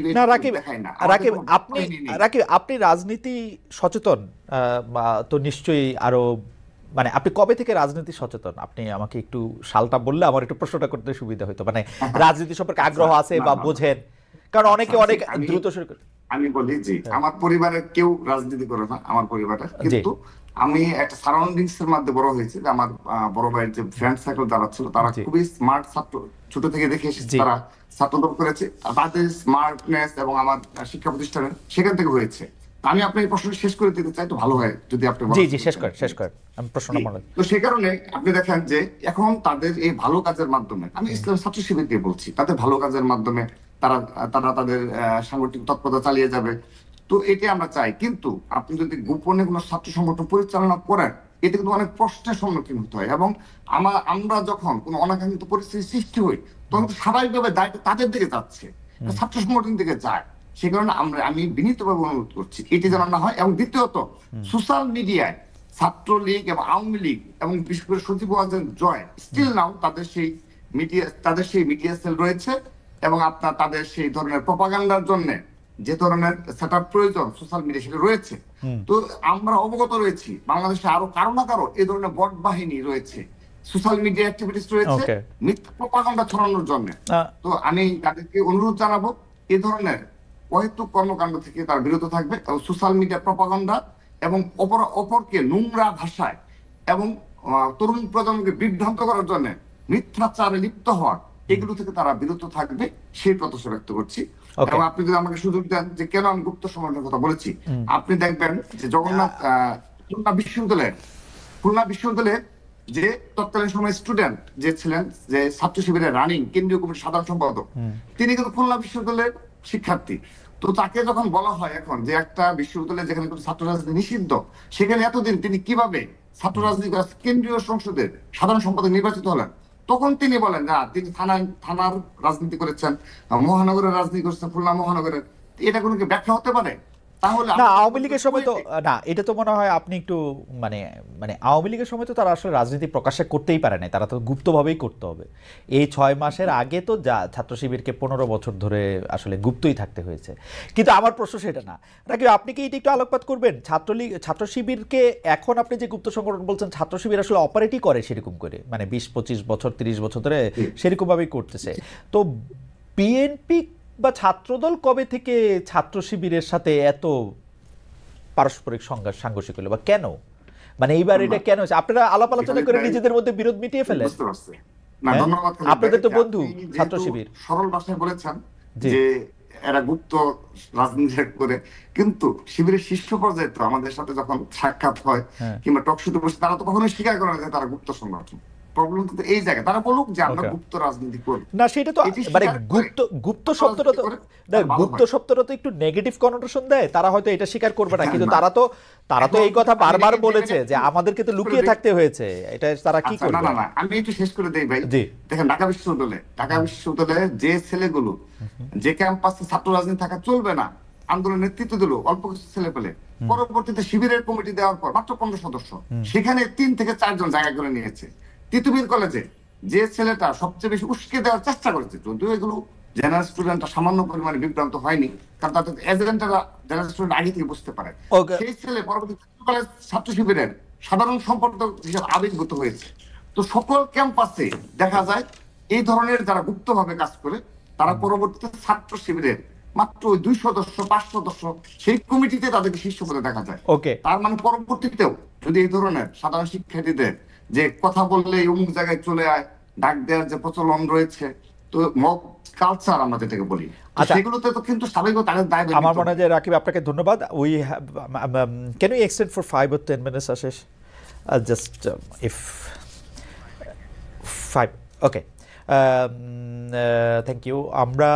দেখাই না। রাকিব, আপনি রাজনীতি সচেতন তো নিশ্চয়ই, আরো মানে আপনি কবে থেকে রাজনীতি সচেতন? আপনি আমাকে একটু সালটা বললে আমার একটু প্রশ্নটা করতে সুবিধা হতো, মানে রাজনীতি সম্পর্কে আগ্রহ আছে বা বোঝেন, কারণ অনেকে অনেক দ্রুত শুরু করে। আমি বলি যে আমার পরিবারের কেউ রাজনীতি করে না, আমার পরিবারের, কিন্তু আমি একটা সারাউন্ডিংস এর মধ্যে বড় হয়েছি। আমার বড় ভাইয়ের যে ফ্রেন্ড সার্কেল যারা ছিল, তারা খুবই স্মার্ট ছাত্র, ছোট থেকে দেখে এসেছি, তারা ছাত্রদল করেছে, তাদের স্মার্টনেস এবং আমার শিক্ষা প্রতিষ্ঠানের সেখান থেকে হয়েছে। আমি আপনার এই প্রশ্ন শেষ করে দিতে চাই, তো ভালো হয় যদি আপনি শেষ করেন। আমি প্রশ্নটা মনে, তো সেই কারণে আপনি দেখেন যে এখন তাদের এই ভালো কাজের মাধ্যমে, আমি ইসলাম ছাত্র শিবিরকে বলছি, তাদের ভালো কাজের মাধ্যমে তারা তাদের সাংগঠনিক তৎপরতা চালিয়ে যাবে। তো এটি আমরা চাই, কিন্তু আপনি যদি গোপনে কোনো ছাত্র সংগঠন পরিচালনা করেন, এতে কিন্তু অনেক প্রশ্নের সম্মুখীন হতে হয়। এবং আমরা যখন কোনো অনাকাঙ্ক্ষিত পরিস্থিতি সৃষ্টি হই, তখন স্বাভাবিকভাবে দায়িত্ব তাদের দিকে যাচ্ছে, ছাত্র সংগঠন দিকে যায়। সে কারণে আমি বিনীতভাবে অনুরোধ করছি এটি যেন না হয়। এবং দ্বিতীয়ত, সোশ্যাল মিডিয়ায় ছাত্রলীগ এবং আওয়ামী লীগ এবং বিশেষ করে সচিব জয় স্টিল নাও তাদের সেই মিডিয়া সেল রয়েছে, এবং আপনার তাদের সেই ধরনের প্রপাগান্ডার জন্য যে ধরনের সেটআপ প্রয়োজন সোশ্যাল মিডিয়া সেটা রয়েছে। তো আমরা অবগত রয়েছি বাংলাদেশে আরো কারো না কারো এই ধরনের বট বাহিনী রয়েছে, সোশ্যাল মিডিয়া অ্যাক্টিভিটিস রয়েছে মিথ্যা প্রপাগান্ডা ছড়ানোর জন্য। তো আমি তাদেরকে অনুরোধ জানাবো এই ধরনের অহেতুক কর্মকাণ্ড থেকে তারা বিরত থাকবে, এবং সোশ্যাল মিডিয়া প্রপাগান্ডা এবং অপরকে নোংরা ভাষায় এবং তরুণ প্রজন্মকে বিভ্রান্ত করার জন্য মিথ্যাচারে লিপ্ত হওয়ার, এগুলো থেকে তারা বিরত থাকবে, সেই প্রত্যাশা ব্যক্ত করছি। এবং আপনি যদি আমাকে সুযোগ দেন যে কেন আমি গুপ্ত সংগঠনের কথা বলেছি, আপনি দেখবেন যে জগন্নাথ খুলনা বিশ্ববিদ্যালয়ে যে তৎকালীন সময় স্টুডেন্ট যে ছিলেন, যে ছাত্র শিবিরের রানিং কেন্দ্রীয় কমিটির সাধারণ সম্পাদক, তিনি কিন্তু খুলনা বিশ্ববিদ্যালয়ের শিক্ষার্থী। তো তাকে যখন বলা হয় এখন যে একটা বিশ্ববিদ্যালয়ে যেখানে কোনো ছাত্র রাজনীতি নিষিদ্ধ, সেখানে এতদিন তিনি কিভাবে ছাত্র রাজনীতি কেন্দ্রীয় সংসদের সাধারণ সম্পাদক নির্বাচিত হলেন, তখন তিনি বলেন না তিনি থানার রাজনীতি করেছেন, মহানগরের রাজনীতি করেছেন, খুলনা মহানগরের। এটা কোনো কি ব্যাখ্যা হতে পারে? তাহলে না, আওয়ামী লীগের সময় তো না, এটা তো মনে হয় আপনি একটু মানে মানে আওয়ামী লীগের সময় তো তারা আসলে রাজনীতি প্রকাশ্যে করতেই পারে নাই, তারা তো গুপ্তভাবেই করতে হবে। এই 6 মাসের আগে তো যা ছাত্র শিবিরকে 15 বছর ধরে আসলে গুপ্তই থাকতে হয়েছে। কিন্তু আমার প্রশ্ন সেটা না, নাকি আপনি কি এটা একটু আলোকপাত করবেন? ছাত্রলীগ ছাত্র শিবিরকে এখন আপনি যে গুপ্ত সংগঠন বলছেন, ছাত্র শিবির আসলে অপারেটই করে সেরকম করে, মানে 20-25 বছর 30 বছর ধরে সেরকমভাবেই করতেছে। তো বিএনপি বা ছাত্রদল কবে থেকে ছাত্র শিবিরের সাথে এত পারস্পরিক সাংঘর্ষিক হলো, বা কেন? মানে এইবার এটা কেন হচ্ছে? আপনারা আলাপ আলোচনা করে নিজেদের মধ্যে বিরোধ মিটিয়ে ফেলেন। বুঝতে পারছি। না, হ্যাঁ? ধন্যবাদ। আপনাদের তো বন্ধু আপনি ছাত্র যেহেতু শিবির। সরল ভাষায় বলেছেন জি। যে এরা গুপ্ত রাজনীতি করে, কিন্তু শিবিরের শীর্ষ পর্যায়ে তো আমাদের সাথে যখন সাক্ষাৎ হয় হ্যাঁ। কিংবা টকশোতে বসে, তারা তো কখনোই স্বীকার করে না যে তারা গুপ্ত সংগঠন। প্রবলেম কিন্তু এই জায়গায়, তারা বলুক যে আমরা Okay. গুপ্ত রাজনীতি করি। না, সেটা তো এটি মানে স্বীকার করে গুপ্ত শব্দটা তো করে, দেখ, ভালো গুপ্ত হয়। শব্দটা তো একটু নেগেটিভ কনোটেশন দেয়, তারা হয়তো এটা স্বীকার করবে না, হ্যাঁ, কিন্তু না। তারা তো এই কথা এখন বারবার আমি বলেছে যে একটু আমাদেরকে তো শেষ লুকিয়ে করে থাকতে হয়েছে, এটা তারা কি আচ্ছা, না করবে? না না, আমি একটু শেষ করে দেই ভাই। জি। দেখেন, ঢাকা বিশ্ববিদ্যালয়ে যে ছেলেগুলো, যে ক্যাম্পাসে ছাত্র রাজনীতি থাকা চলবে না, আন্দোলন নেতৃত্ব দিল অল্প কিছু ছেলে পেলে, পরবর্তীতে শিবিরের কমিটি দেওয়ার পর মাত্র 15 সদস্য, সেখানে 3 থেকে 4 জন জায়গা করে নিয়েছে। তিতুমির কলেজে যে ছেলেটা সবচেয়ে বেশি উস্কে দেওয়ার চেষ্টা করেছে, যদিও এগুলো জেনারেল স্টুডেন্টরা সামান্য পরিমাণে বিভ্রান্ত হয়নি, কারণ তাদের এজেন্টরা জেনারেল স্টুডেন্ট আগে থেকে বুঝতে পারে, Okay. সেই ছেলে পরবর্তী কলেজ ছাত্র শিবিরের সাধারণ সম্পাদক হিসেবে আবির্ভূত হয়েছে। তো সকল ক্যাম্পাসে দেখা যায় এই ধরনের যারা গুপ্তভাবে কাজ করে, তারা পরবর্তীতে ছাত্র শিবিরের মাত্র 2 সদস্য 5 সদস্য সেই কমিটিতে তাদেরকে শীর্ষ পদে দেখা যায়। ওকে। তার মানে পরবর্তীতেও যদি এই ধরনের সাধারণ শিক্ষার্থীদের যে কথা বললে অমুক জায়গায় চলে আয় ডাক দেওয়ার যে প্রচলন রয়েছে, তো মব কালচার আমরা যেটাকে বলি, তো আচ্ছা। সেগুলোতে তো কিন্তু স্বাভাবিক তাদের দায় আমার মনে হয় যে রাকিব, আপনাকে ধন্যবাদ। We can you extend for 5 or 10 minutes Ashis? Just if 5, okay, thank you. আমরা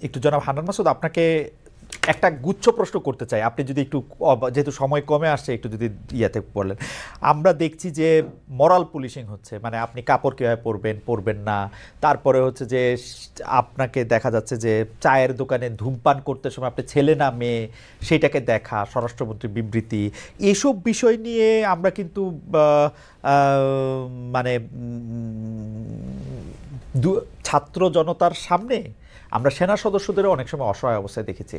একটু জনাব হান্নান মাসুদ, আপনাকে একটা গুচ্ছ প্রশ্ন করতে চাই, আপনি যদি একটু, যেহেতু সময় কমে আসছে, একটু যদি ইয়াতে বলেন। আমরা দেখছি যে মরাল পুলিশিং হচ্ছে, মানে আপনি কাপড় কীভাবে পরবেন না, তারপরে হচ্ছে যে আপনাকে দেখা যাচ্ছে যে চায়ের দোকানে ধূমপান করতে সময় আপনি ছেলে না মেয়ে সেইটাকে দেখা, স্বরাষ্ট্রমন্ত্রীর বিবৃতি, এসব বিষয় নিয়ে আমরা কিন্তু মানে ছাত্র জনতার সামনে আমরা সেনা সদস্যদেরও অনেক সময় অসহায় অবস্থায় দেখেছি।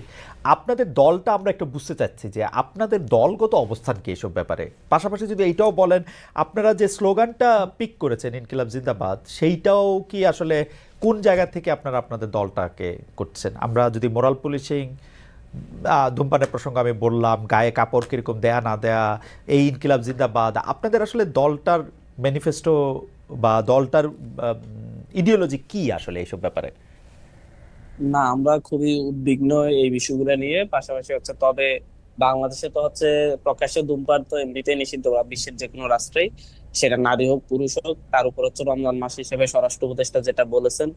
আপনাদের দলটা আমরা একটু বুঝতে চাচ্ছি যে আপনাদের দলগত অবস্থান কি এসব ব্যাপারে, পাশাপাশি যদি এইটাও বলেন আপনারা যে স্লোগানটা পিক করেছেন ইনকিলাব জিন্দাবাদ, সেইটাও কি আসলে কোন জায়গা থেকে আপনারা আপনাদের দলটাকে করছেন? আমরা যদি মোরাল পুলিশিং, ধূমপানের প্রসঙ্গ আমি বললাম, গায়ে কাপড় কিরকম দেয়া না দেয়া, এই ইনকিলাব জিন্দাবাদ, আপনাদের আসলে দলটার ম্যানিফেস্টো বা দলটার ইডিওলজি কি আসলে এইসব ব্যাপারে? না, আমরা খুবই উদ্বিগ্ন এই বিষয়গুলো নিয়ে। পাশাপাশি হচ্ছে, তবে বাংলাদেশে তো হচ্ছে প্রকাশ্যে ধূমপান তো এমনিতেই নিষিদ্ধ, বিশ্বের যে কোনো রাষ্ট্রেই, সেটা নারী হোক পুরুষ হোক। তার উপর হচ্ছে রমজান মাস হিসেবে স্বরাষ্ট্র উপদেষ্টা যেটা বলেছেন,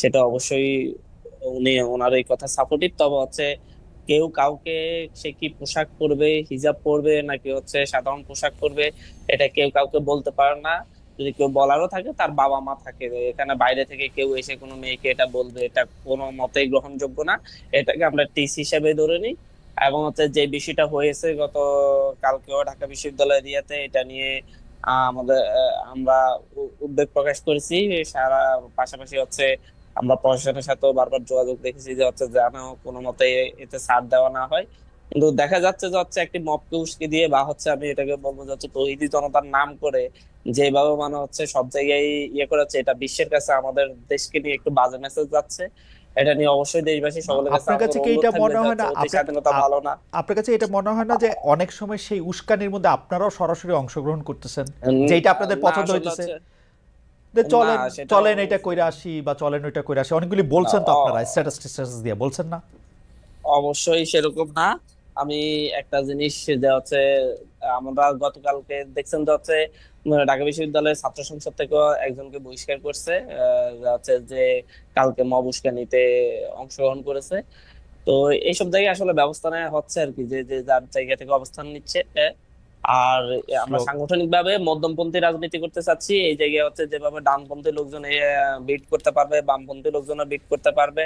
সেটা অবশ্যই ওনার এই কথা সাপোর্টিভ। তবে হচ্ছে কেউ কাউকে, সে কি পোশাক পরবে, হিজাব পরবে নাকি হচ্ছে সাধারণ পোশাক পরবে, এটা কেউ কাউকে বলতে পারে না। যদি কেউ বলারও থাকে, তার বাবা মা থাকে। এখানে বাইরে থেকে কেউ এসে কোনো মেয়েকে এটা বলবে, এটা কোনো মতেই গ্রহণযোগ্য না। এটাকে আমরা টিস হিসেবে ধরে নিই। এবং হচ্ছে যে বিষয়টা হয়েছে গত কালকেও ঢাকা বিশ্ববিদ্যালয় এরিয়াতে, এটা নিয়ে আমরা উদ্বেগ প্রকাশ করেছি সারা। পাশাপাশি হচ্ছে আমরা প্রশাসনের সাথেও বারবার যোগাযোগ দেখেছি যে হচ্ছে যেন কোনো মতে এতে ছাড় দেওয়া না হয়। কিন্তু দেখা যাচ্ছে যে হচ্ছে একটি মবকে উস্কে দিয়ে, বা হচ্ছে আমি এটাকে বলবো যে হচ্ছে তৌহিদি জনতার নাম করে যেভাবে মানে হচ্ছে সব জায়গায় ইয়ে করেছে, এটা বিশ্বের কাছে আমাদের দেশকে নিয়ে একটু বাজে মেসেজ যাচ্ছে। এটা নিয়ে অবশ্যই দেশবাসী সকলের কাছে আপনার কাছে আমাদের কি অনুরোধ এটা থাকবে মনে যে হয় না, হচ্ছে অতি স্বাধীনতা ভালো না। আপনার কাছে এটা মনে হয় না যে অনেক সময় সেই উস্কানির মধ্যে আপনারাও সরাসরি অংশগ্রহণ করতেছেন, যেটা আপনাদের না, পছন্দ আসলে হইতেছে, হচ্ছে যে চলেন না, সেটা চলেন এটা কইরা আসি বা চলেন ওইটা কইরা আসি, অনেকগুলি বলছেন তো আপনারা স্ট্যাটাস দিয়ে, বলছেন না? অবশ্যই সেরকম না। আমি একটা জিনিস যে হচ্ছে আমরা গতকালকে দেখছেন যে হচ্ছে ঢাকা বিশ্ববিদ্যালয়ের ছাত্র সংসদ থেকেও একজনকে বহিষ্কার করছে, হচ্ছে যে কালকে মব উস্কানিতে অংশগ্রহণ করেছে। তো এইসব জায়গায় আসলে ব্যবস্থা নেওয়া হচ্ছে আর কি, যে যে যার জায়গা থেকে অবস্থান নিচ্ছে। আর আমরা শ্লোক সাংগঠনিক ভাবে মধ্যমপন্থী রাজনীতি করতে চাচ্ছি। এই জায়গায় হচ্ছে যেভাবে ডানপন্থী লোকজন বিট করতে পারবে, বামপন্থী লোকজনও বিট করতে পারবে।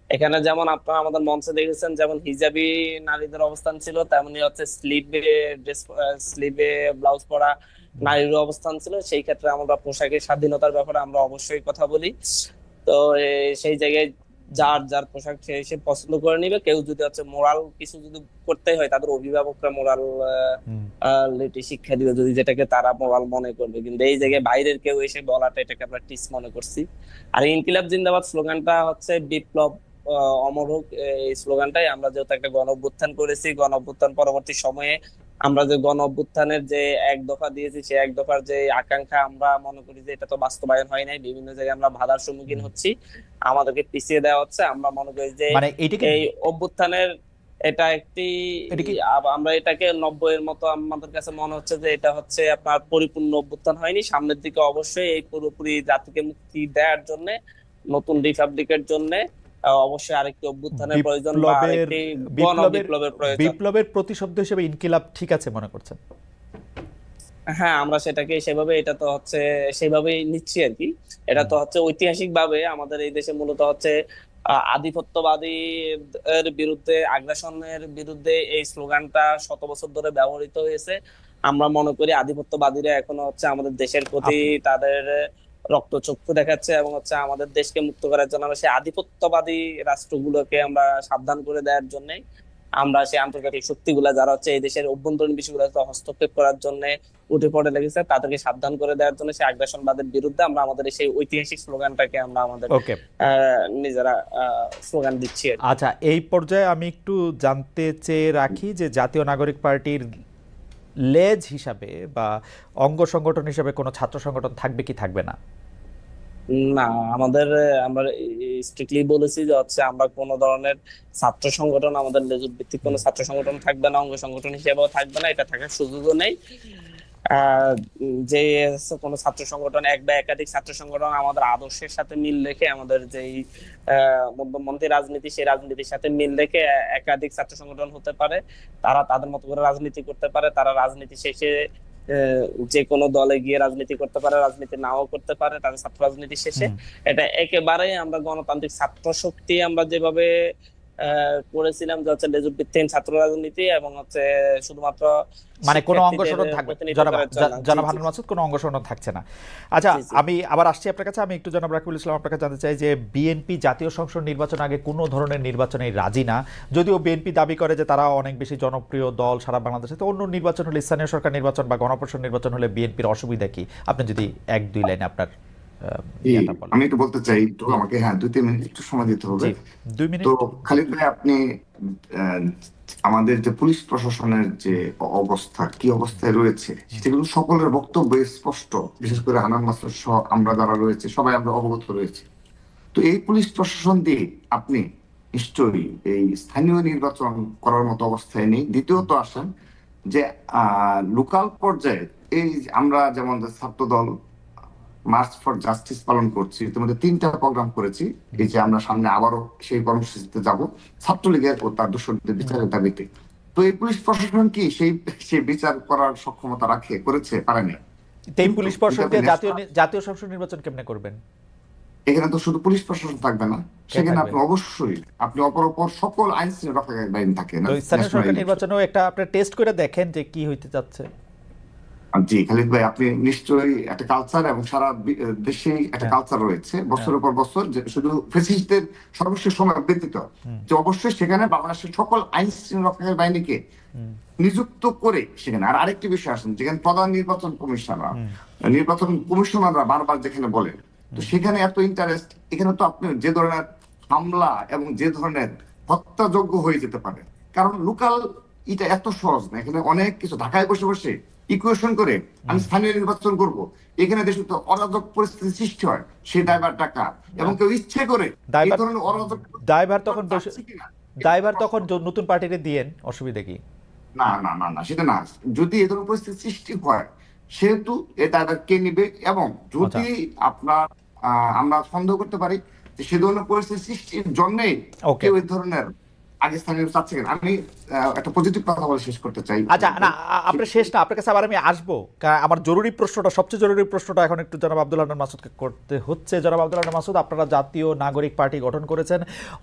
এখানে যেমন আপনারা আমাদের মঞ্চে দেখেছেন, যেমন হিজাবি নারীদের অবস্থান ছিল, তেমনি হচ্ছে স্লিভে ড্রেস, স্লিভে ব্লাউজ পরা নারীর অবস্থান ছিল। সেই ক্ষেত্রে আমরা পোশাকের স্বাধীনতার ব্যাপারে আমরা অবশ্যই কথা বলি। তো সেই জায়গায় যার যার পোশাক সে সে পছন্দ করে নিবে। কেউ যদি হচ্ছে মোরাল কিছু যদি করতে হয়, তাদের অভিভাবকরা মোরাল হুম, শিক্ষা দিবে, যদি যেটাকে তারা মোরাল মনে করবে। কিন্তু এই জায়গায় বাইরের কেউ এসে বলাটা, এটাকে আমরা টিস মনে করছি। আর ইনকিলাব জিন্দাবাদ স্লোগানটা হচ্ছে বিপ্লব অমর হোক, এই স্লোগানটাই আমরা যেহেতু একটা গণ অভ্যুত্থান করেছি, গণ অভ্যুত্থান পরবর্তী সময়ে আমরা যে গণ অভ্যুত্থানের যে এক দফা দিয়েছি, সেই এক দফার যে আকাঙ্ক্ষা আমরা মনে করি যে এটা তো বাস্তবায়ন হয় নাই, বিভিন্ন জায়গায় আমরা বাধার সম্মুখীন হুম। হচ্ছি, আমাদেরকে পিছিয়ে দেওয়া হচ্ছে। আমরা মনে করি যে মানে এইটাকে এই অভ্যুত্থানের এটা একটি এটা কি আমরা এটাকে 90 এর মতো আমাদের কাছে মনে হচ্ছে যে এটা হচ্ছে আপনার পরিপূর্ণ অভ্যুত্থান হয়নি। সামনের দিকে অবশ্যই এই পুরোপুরি জাতিকে মুক্তি দেওয়ার জন্য, নতুন রিপাবলিকের জন্য অবশ্যই আরেকটি অভ্যুত্থানের প্রয়োজন, বা বিপ্লবের আরেকটি গণ বিপ্লবের বিপ্লবের প্রয়োজন। বিপ্লবের প্রতিশব্দ হিসেবে ইনকিলাব ঠিক আছে মনে করছেন? হ্যাঁ, আমরা সেটাকে সেভাবে, এটা তো হচ্ছে সেভাবেই নিচ্ছি আর কি। এটা হুম, তো হচ্ছে ঐতিহাসিক ভাবে আমাদের এই দেশে মূলত হচ্ছে আধিপত্যবাদী এর বিরুদ্ধে, আগ্রাসনের বিরুদ্ধে এই স্লোগানটা শত বছর ধরে ব্যবহৃত হয়েছে। আমরা মনে করি আধিপত্যবাদীরা এখনো হচ্ছে আমাদের দেশের প্রতি আপনি তাদের রক্তচক্ষু দেখাচ্ছে, এবং হচ্ছে আমাদের দেশকে মুক্ত করার জন্য আমরা সেই আধিপত্যবাদী রাষ্ট্রগুলোকে আমরা সাবধান করে দেওয়ার জন্য, আমরা সেই আন্তর্জাতিক শক্তিগুলা যারা হচ্ছে এই দেশের অভ্যন্তরীণ বিষয়গুলোতে হস্তক্ষেপ করার জন্য উঠে পড়ে লেগেছে, তাদেরকে সাবধান করে দেওয়ার জন্য, সেই আগ্রাসনবাদের বিরুদ্ধে আমরা আমাদের সেই ঐতিহাসিক স্লোগানটাকে আমরা আমাদের ওকে। নিজেরা স্লোগান দিচ্ছি আর কি। আচ্ছা, এই পর্যায়ে আমি একটু জানতে চেয়ে রাখি যে জাতীয় নাগরিক পার্টির লেজ হিসাবে বা অঙ্গ সংগঠন হিসাবে কোনো ছাত্র সংগঠন থাকবে কি থাকবে না? না, আমাদের আমরা স্ট্রিক্টলি বলেছি যে হচ্ছে আমরা কোনো ধরনের ছাত্র সংগঠন, আমাদের লেজুর ভিত্তিক কোনো হুম, ছাত্র সংগঠন থাকবে না, অঙ্গ সংগঠন হিসেবেও থাকবে না, এটা থাকার সুযোগও নেই। আহ যে কোনো ছাত্র সংগঠন, এক বা একাধিক ছাত্র সংগঠন আমাদের আদর্শের সাথে মিল রেখে, আমাদের যেই মধ্যমপন্থী রাজনীতি, সেই রাজনীতির সাথে মিল রেখে একাধিক ছাত্র সংগঠন হতে পারে। তারা তাদের মতো করে রাজনীতি করতে পারে, তারা রাজনীতি শেষে যে কোনো দলে গিয়ে রাজনীতি করতে পারে, রাজনীতি নাও করতে পারে, তাদের ছাত্র রাজনীতি শেষে। হুম। এটা একেবারেই আমরা গণতান্ত্রিক ছাত্র শক্তি আমরা যেভাবে করেছিলাম, যে হচ্ছে লেজুর ভিত্তিহীন ছাত্র রাজনীতি, এবং হচ্ছে শুধুমাত্র মানে কোনো অঙ্গ শিক্ষার্থীদের সংগঠন থাকবে, প্রতিনিধিত্ব জনাব করার জন্য। জি জনাব জি হান্নান মাসুদ, কোনো অঙ্গ সংগঠন থাকছে না। আচ্ছা, জি জি আমি আবার আসছি আপনার কাছে। আমি একটু জনাব রাকিবুল ইসলাম আপনার কাছে জানতে চাই যে বিএনপি জাতীয় সংসদ নির্বাচন আগে কোনো ধরনের নির্বাচনে রাজি না, যদিও বিএনপি দাবি করে যে তারা অনেক বেশি জনপ্রিয় দল সারা বাংলাদেশে। তো অন্য নির্বাচন হলে, স্থানীয় সরকার নির্বাচন বা গণপরিষদ নির্বাচন হলে বিএনপির অসুবিধা কি? আপনি যদি এক দুই লাইনে আপনার ইয়াটা বলেন। আমি একটু বলতে চাই, একটু আমাকে 2-3 মিনিট একটু সময় দিতে হবে। জি, 2 মিনিট। তো খালিদ ভাই, আপনি আহ, আমাদের যে পুলিশ প্রশাসনের যে অবস্থা, কি অবস্থায় রয়েছে, সেটা কিন্তু সকলের বক্তব্য স্পষ্ট। বিশেষ করে হান্নান মাসুদ সহ আমরা যারা রয়েছে সবাই আমরা অবগত রয়েছে। তো এই পুলিশ প্রশাসন দিয়ে আপনি নিশ্চয়ই এই স্থানীয় নির্বাচন করার মতো অবস্থায় নেই। দ্বিতীয়ত আসেন যে লোকাল পর্যায়ে এই যে আমরা যেমন যে ছাত্র দল মার্চ ফর জাস্টিস পালন করছি, ইতিমধ্যে 3টা প্রোগ্রাম করেছি। এই যে আমরা সামনে আবারও সেই কর্মসূচিতে যাব ছাত্রলীগের ও তার দোষরদের বিচারের দাবিতে। তো এই পুলিশ প্রশাসন কি সেই বিচার করার সক্ষমতা করেছে? পারেনি। তো এই কিন্তু পুলিশ প্রশাসন যদি দিয়ে আপনি জাতীয় সংসদ নির্বাচন কেমনে করবেন? এখানে তো শুধু পুলিশ প্রশাসন থাকবে না, কে সেখানে থাকবে? আপনি অপর সকল আইন শৃঙ্খলা বাহিনী থাকে না, তো স্থানীয় ন্যাশনাল সরকার ইলেকশন। নির্বাচনেও একটা আপনার টেস্ট করে দেখেন যে কি হইতে যাচ্ছে। জি খালিদ ভাই, আপনি নিশ্চয়ই একটা কালচার, এবং সারা দেশেই একটা হ্যাঁ, কালচার রয়েছে হ্যাঁ, বছরের পর বছর, যে শুধু ফ্যাসিস্টদের সর্বশেষ সময় ব্যতীত, হুম, যে অবশ্যই সেখানে বাংলাদেশের সকল আইন শৃঙ্খলা বাহিনীকে হুম, নিযুক্ত করে সেখানে। আর আরেকটি বিষয় আসেন, যেখানে প্রধান নির্বাচন হুম, কমিশনাররা বারবার যেখানে বলেন, তো হুম। সেখানে এত ইন্টারেস্ট, এখানে তো আপনি যে ধরনের হামলা এবং যে ধরনের হত্যাযোগ্য হয়ে যেতে পারে। কারণ লোকাল এটা এত সহজ না, এখানে অনেক কিছু ঢাকায় বসে বসে ইকুয়েশন করে আমি স্থানীয় নির্বাচন করব, এখানে দেশে তো অরাজক পরিস্থিতি সৃষ্টি হয়, সেই দায়ভার টাকা, এবং কেউ ইচ্ছে করে এই দায়ভার ধরনের অরাজক দায়ভার তখন চাচ্ছে কিনা, দায়ভার তখন নতুন পার্টিতে দিয়েন, অসুবিধা কি? না না না না, সেটা না। যদি এ ধরনের পরিস্থিতি সৃষ্টি হয়, সেহেতু এটা কে নিবে, এবং আচ্ছা, যদি আপনার আমরা সন্দেহ করতে পারি যে সে ধরনের পরিস্থিতি সৃষ্টির জন্যই ওকে। কেউ এই ধরনের আগে স্থানীয় চাচ্ছে কিনা। আমি একটা পজিটিভ কথা বলে শেষ করতে চাই। আচ্ছা, না আপনার শেষ না, আপনার কাছে আবার আমি আসবো, কারণ আমার জরুরি প্রশ্নটা, সবচেয়ে জরুরি প্রশ্নটা এখন একটু জনাব আব্দুল হান্নান মাসুদকে করতে হচ্ছে। জনাব আব্দুল হান্নান মাসুদ, আপনারা জাতীয় নাগরিক পার্টি গঠন করেছেন,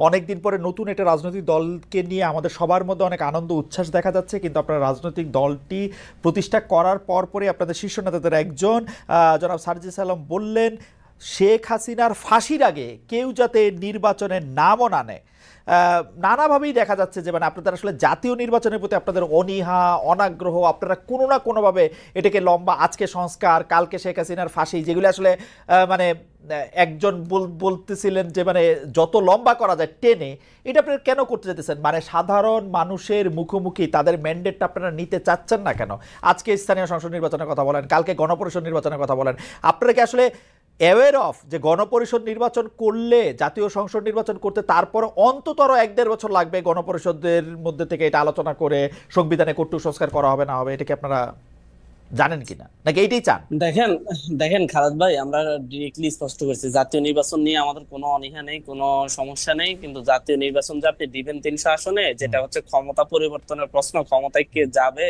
অনেকদিন পরে নতুন একটা রাজনৈতিক দলকে নিয়ে আমাদের সবার মধ্যে অনেক আনন্দ উচ্ছ্বাস দেখা যাচ্ছে, কিন্তু আপনারা রাজনৈতিক দলটি প্রতিষ্ঠা করার পরপরই আপনাদের শীর্ষ নেতাদের একজন জনাব সার্জিস আলম বললেন শেখ হাসিনার ফাঁসির আগে কেউ যাতে নির্বাচনের নামও না নেয়। নানাভাবেই দেখা যাচ্ছে যে মানে আপনাদের আসলে জাতীয় নির্বাচনের প্রতি আপনাদের অনীহা, অনাগ্রহ, আপনারা কোনো না কোনোভাবে এটাকে লম্বা, আজকে সংস্কার, কালকে শেখ হাসিনার ফাঁসি, যেগুলো আসলে মানে একজন বলতেছিলেন যে মানে যত লম্বা করা যায় টেনে, এটা আপনারা কেন করতে যেতেছেন? মানে সাধারণ মানুষের মুখোমুখি তাদের ম্যান্ডেটটা আপনারা নিতে চাচ্ছেন না কেন? আজকে স্থানীয় সংসদ নির্বাচনের কথা বলেন, কালকে গণপরিষদ নির্বাচনের কথা বলেন, আপনারা কি আসলে অ্যাওয়ার অফ যে গণপরিষদ নির্বাচন করলে, জাতীয় সংসদ নির্বাচন করতে তারপর অন্ততর 1-1.5 বছর লাগবে গণপরিষদের মধ্যে থেকে এটা আলোচনা করে সংবিধানে কটু সংস্কার করা হবে না হবে, এটা কি আপনারা জানেন কিনা, নাকি এইটাই চান? দেখেন দেখেন খালেদ ভাই, আমরা ডিরেক্টলি স্পষ্ট করছি জাতীয় নির্বাচন নিয়ে আমাদের কোনো অনীহা নেই, কোনো সমস্যা নেই, কিন্তু জাতীয় নির্বাচন যে আপনি দিবেন 300 আসনে, যেটা হচ্ছে ক্ষমতা পরিবর্তনের প্রশ্ন, ক্ষমতায় কে যাবে,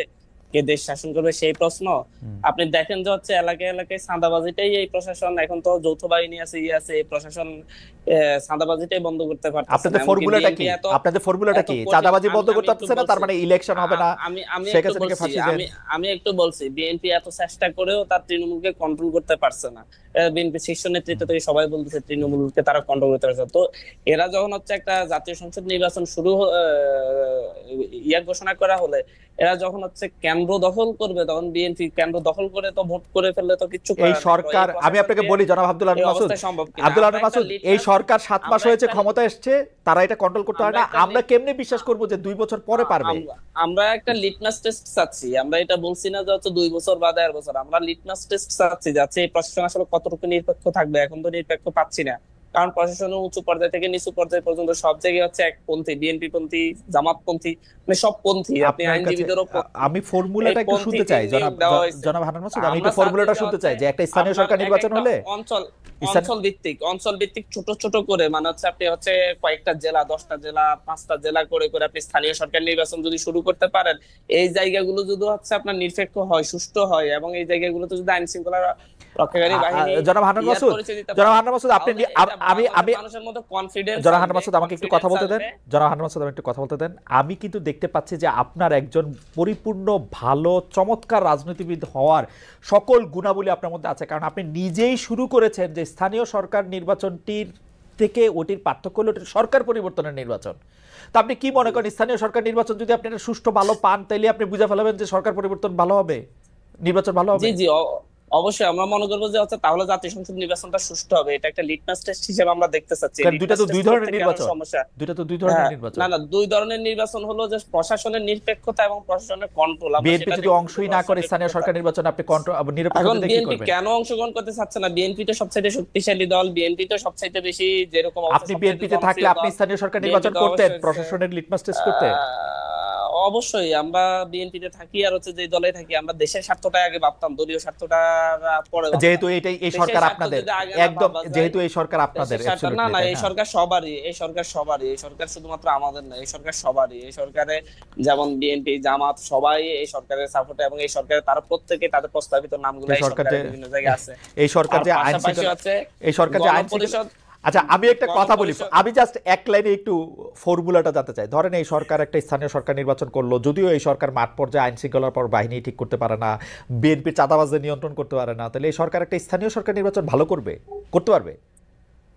কে দেশ শাসন করবে সেই প্রশ্ন। আপনি দেখেন যে হচ্ছে এলাকায় এলাকায় চাঁদাবাজিটাই এই প্রশাসন, এখন তো যৌথ বাহিনী আছে, আছে, এই প্রশাসন চাঁদাবাজিটাই বন্ধ করতে পারতেছে না। আপনাদের এমনকি ফর্মুলাটা কি? বিএনপি এত আপনাদের ফর্মুলাটা এত কি? কঠিন। চাঁদাবাজি বন্ধ আমি করতে একটু পারতেছে না, তার বলছি, মানে ইলেকশন হবে না, আমি শেখ একটু হাসিনাকে বলছি, ফাঁসি দেন? আমি একটু বলছি, বিএনপি এত চেষ্টা করেও তার তৃণমূলকে কন্ট্রোল করতে পারছে না। বিএনপি শীর্ষ নেতৃত্ব থেকে সবাই বলতেছে তৃণমূলকে তারা কন্ট্রোল করতে পারছে না। তো এরা যখন হচ্ছে একটা জাতীয় সংসদ নির্বাচন শুরু ঘোষণা করা হলে, এরা যখন হচ্ছে কেন্দ্র দখল করবে, তখন বিএনপি কেন্দ্র দখল করে তো ভোট করে ফেললে তো কিচ্ছু এই করার নেই। তো সরকার, এই আমি আপনাকে প্রশাসনকে বলি জনাব আব্দুল এই হান্নান মাসুদ, অবস্থায় সম্ভব কিনা? আব্দুল আমরা হান্নান একটা মাসুদ, এই লিটমাস সরকার 7 মাস আমরা হয়েছে একটা ক্ষমতায় এসছে, তারা এটা কন্ট্রোল করতে আমরা পারে না, একটা আমরা কেমনে বিশ্বাস করবো যে 2 বছর পরে পারবে? আমরা একটা লিটমাস টেস্ট চাচ্ছি। আমরা এটা বলছি না যে হচ্ছে 2 বছর বা 1.5 বছর, আমরা লিটমাস টেস্ট চাচ্ছি যাচ্ছে এই প্রশাসন আসলে কতটুকু নিরপেক্ষ থাকবে। এখন তো নিরপেক্ষ পাচ্ছি না, কারণ প্রশাসনের উঁচু পর্যায় থেকে নিচু পর্যায় পর্যন্ত সব জায়গায় হচ্ছে একপন্থী, বিএনপি পন্থী, জামাত পন্থী, মানে সব পন্থী। আপনি আপনার কাছে আইনজীবীদেরও আমি ফর্মুলাটা এই একটু পন্থী শুনতে চাই নিয়োগ দেওয়া হয়েছে। জনাব হান্নান মাসুদ, আমি আমরা একটু ফর্মুলাটা চাচ্ছি যে শুনতে হচ্ছে চাই যে একটা স্থানীয় আপনার সরকার এক নির্বাচন একটা হলে অঞ্চল ভিত্তিক ছোট ছোট করে, মানে হচ্ছে আপনি হচ্ছে কয়েকটা জেলা, 10টা জেলা, 5টা জেলা করে করে আপনি স্থানীয় সরকার নির্বাচন যদি শুরু করতে পারেন, এই জায়গাগুলো যদি হচ্ছে আপনার নিরপেক্ষ হয়, সুষ্ঠু হয়, এবং এই জায়গাগুলোতে যদি আইন শৃঙ্খলা রক্ষাকারী বাহিনী জনাব হান্নান মাসুদ, জনাব হান্নান মাসুদ, আপনি আমি মানুষের মধ্যে কনফিডেন্স জনাব হান্নান মাসুদ, আমাকে একটু কথা বলতে দেন। জনাব হান্নান মাসুদ, আমি একটু কথা বলতে দেন। আমি কিন্তু দেখতে পাচ্ছি যে আপনার একজন পরিপূর্ণ ভালো চমৎকার রাজনীতিবিদ হওয়ার সকল গুণাবলী আপনার মধ্যে আছে, কারণ আপনি নিজেই শুরু করেছেন যে স্থানীয় সরকার নির্বাচনটির থেকে ওটির পার্থক্য হলো ওটির সরকার পরিবর্তনের নির্বাচন। তো আপনি কি মনে করেন স্থানীয় সরকার নির্বাচন যদি আপনি একটা সুষ্ঠু ভালো পান, তাইলে আপনি বুঝে ফেলাবেন যে সরকার পরিবর্তন ভালো হবে, নির্বাচন ভালো হবে? জি জি, অবশ্যই আমরা মনে করবো যে হচ্ছে তাহলে জাতীয় সংসদ নির্বাচনটা সুষ্ঠু হবে। এটা একটা লিটমাস টেস্ট হিসেবে আমরা দেখতে চাচ্ছি। কারণ দুইটা তো দুই ধরনের নির্বাচন, সমস্যা দুইটা তো দুই ধরনের হ্যাঁ, নির্বাচন। না 2 ধরনের নির্বাচন হলো যে প্রশাসনের নিরপেক্ষতা এবং প্রশাসনের কন্ট্রোল। বিএনপি যদি অংশই না করে স্থানীয় সরকার নির্বাচনে, আপনি নিরপেক্ষ এখন কি বিএনপি করবেন? কেন অংশগ্রহণ করতে চাচ্ছে না? বিএনপি তো সবচেয়ে শক্তিশালী দল, বিএনপি তো সবচেয়ে বেশি যেরকম আপনি বিএনপিতে থাকলে আপনি স্থানীয় সরকার নির্বাচন করতেন প্রশাসনের লিটমাস টেস্ট করতে? অবশ্যই আমরা বিএনপিতে থাকি আর হচ্ছে যে দলে থাকি, আমরা দেশের স্বার্থটা আগে ভাবতাম, দলীয় স্বার্থটা পরে। যেহেতু এই সরকার আপনাদের, একদম যেহেতু এই সরকার আপনাদের, না না, এই সরকার সবারই, এই সরকার সবারই, এই সরকার শুধুমাত্র আমাদের না, এই সরকার সবারই। এই সরকারে যেমন বিএনপি, জামাত সবাই এই সরকারের সাপোর্টে, এবং এই সরকারে তারা প্রত্যেকে তাদের প্রস্তাবিত নামগুলো এই সরকারের বিভিন্ন জায়গায় আছে। এই সরকার যে আইন পরিষদ। আচ্ছা, আমি একটা কথা বলি, আমি জাস্ট এক লাইনে একটু ফর্মুলাটা জানতে চাই। ধরেন এই সরকার একটা স্থানীয় সরকার নির্বাচন করলো, যদিও এই সরকার মাঠ পর্যায়ে আইন শৃঙ্খলার পর বাহিনী ঠিক করতে পারে না, বিএনপির চাঁদাবাজদের নিয়ন্ত্রণ করতে পারে না, তাহলে এই সরকার একটা স্থানীয় সরকার নির্বাচন ভালো করতে পারবে?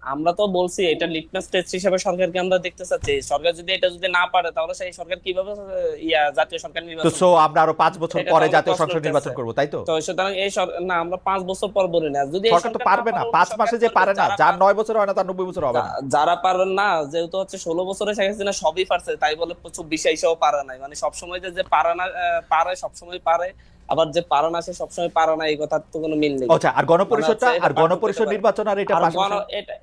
আমরা তো বলছি এটা লিটমাস টেস্ট হিসেবে সরকারকে আমরা দেখতে চাচ্ছি। সরকার যদি এটা না পারে, তাহলে সেই সরকার কিভাবে জাতীয় সরকার নির্বাচন? তো আমরা আরো 5 বছর পরে জাতীয় সংসদ নির্বাচন করব, তাই তো? তো সুতরাং এই না, আমরা 5 বছর পর বলি না। যদি সরকার তো পারবে না, 5 মাসে যে পারে না, যার 9 বছর হয় না তার 90 বছর হবে না। যারা পারবেন না, যেহেতু হচ্ছে 16 বছরে শেখ হাসিনা সবই পারছে, তাই বলে 24 এসেও পারে নাই। মানে সবসময় যে পারে না, পারে, সবসময় পারে। আবার যে পারে না সে সবসময় পারে না, এই কথার তো কোনো মিল নেই। আচ্ছা, আর গণপরিষদটা, আর গণপরিষদ নির্বাচন আর এটা আর পাশাপাশি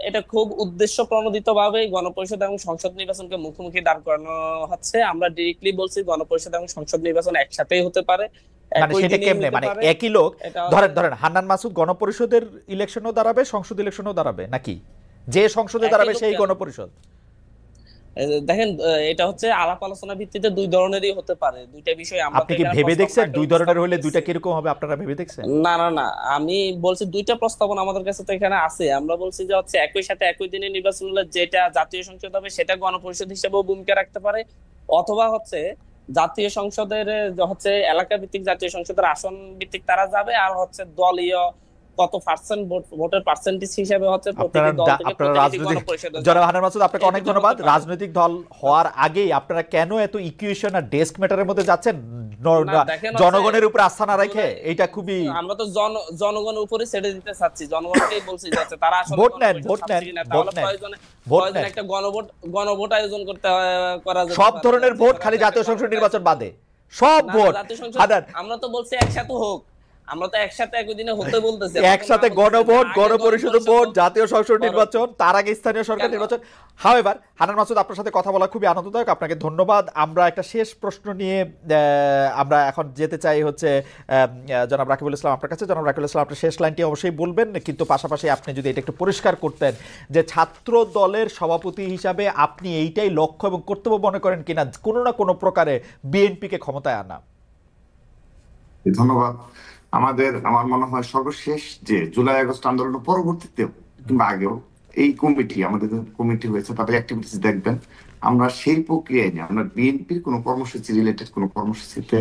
এটা খুব উদ্দেশ্য প্রণোদিত ভাবে গণপরিষদ এবং সংসদ নির্বাচনকে মুখোমুখি দাঁড় করানো হচ্ছে। আমরা ডিরেক্টলি বলছি গণপরিষদ এবং সংসদ নির্বাচন একসাথেই হতে পারে, মানে একই সেটা দিনেই কেমনে, হতে মানে পারে। একই লোক এটা ধরেন হান্নান মাসুদ গণপরিষদের ইলেকশনও দাঁড়াবে, সংসদ ইলেকশনও দাঁড়াবে, নাকি যে সংসদে একই দাঁড়াবে লোক সেই কেন? গণপরিষদ? দেখেন, এটা হচ্ছে আলাপ আলোচনা ভিত্তিতে দুই ধরনেরই হতে পারে, দুইটা বিষয় আমরা আপনি তো কি এখানে ভেবে প্রস্তাব দেখছেন আকারে দুই ধরনের উপস্থাপন হলে দুইটা করছি। কিরকম হবে? আপনারা ভেবে দেখছেন? না না না, আমি বলছি দুইটা প্রস্তাবনা আমাদের কাছে তো এখানে আছে। আমরা বলছি যে হচ্ছে একই সাথে একই দিনে নির্বাচন হলে যেটা জাতীয় সংসদ হবে সেটা গণপরিষদ হিসেবেও ভূমিকা রাখতে পারে, অথবা হচ্ছে জাতীয় সংসদের হচ্ছে এলাকা ভিত্তিক জাতীয় সংসদের আসন ভিত্তিক তারা যাবে, আর হচ্ছে দলীয় কত পার্সেন্ট ভোটের পার্সেন্টেজ হিসেবে হচ্ছে প্রতিটি দল থেকে আপনারা প্রতিনিধি রাজনৈতিক, গণপরিষদে জনাব হান্নান মাসুদ আপনাকে এই অনেক দুটো ধন্যবাদ। হতে পারে। রাজনৈতিক দল হওয়ার আগেই আপনারা কেন এত ইকুয়েশন আর ডেস্ক ম্যাটারের মধ্যে যাচ্ছেন না, দেখেন হচ্ছে জনগণের উপর আস্থা না রেখে? এটা খুবই, আমরা তো জনগণের উপরে ছেড়ে দিতে চাচ্ছি, জনগণকেই বলছি যে হচ্ছে তারা আসলে ভোট নেন, গণপরিষদ ভোট চাচ্ছে নেন, কিনা। ভোট তাহলে নেন, প্রয়োজনে ভোট প্রয়োজনে নেন। একটা গণভোট আয়োজন করতে করা যেতে সব পারে। ধরনের ভোট, যেখানে খালি একটা জাতীয় সংসদ গণভোট নির্বাচন আয়োজন- বাদে সব না, না, ভোট। জাতীয় সংসদ হান্নান, আমরা তো বলছি একসাথে হোক, আমরা তো একসাথে একই দিনে হতে বলতেছি। আমরা একসাথে তো না বলতেছি যে গণভোট, আগে গণপরিষদ গণপরিষদ ভোট, হোক, জাতীয় সংসদ পরে- নির্বাচন, তার আগে স্থানীয় সরকার কেন? নির্বাচন। হাওয়েভার হান্নান মাসুদ, আপনার সাথে কথা বলা খুবই আনন্দদায়ক, আপনাকে ধন্যবাদ। আমরা একটা শেষ প্রশ্ন নিয়ে আমরা এখন যেতে চাই হচ্ছে জনাব রাকিবুল ইসলাম আপনার কাছে। জনাব রাকিবুল ইসলাম, আপনার শেষ লাইনটি অবশ্যই বলবেন, কিন্তু পাশাপাশি আপনি যদি এটা একটু পরিষ্কার করতেন যে ছাত্র দলের সভাপতি হিসাবে আপনি এইটাই লক্ষ্য এবং কর্তব্য মনে করেন কিনা কোনো না কোনো প্রকারে বিএনপিকে ক্ষমতায় আনা? ধন্যবাদ। আমার মনে হয় সর্বশেষ যে জুলাই আগস্ট আন্দোলনের পরবর্তীতে কিংবা আগেও এই কমিটি, আমাদের কমিটি হয়েছে, তাদের অ্যাক্টিভিটিস দেখবেন, আমরা সেই প্রক্রিয়ায় নিয়ে আমরা বিএনপির কোনো কর্মসূচি রিলেটেড কোনো কর্মসূচিতে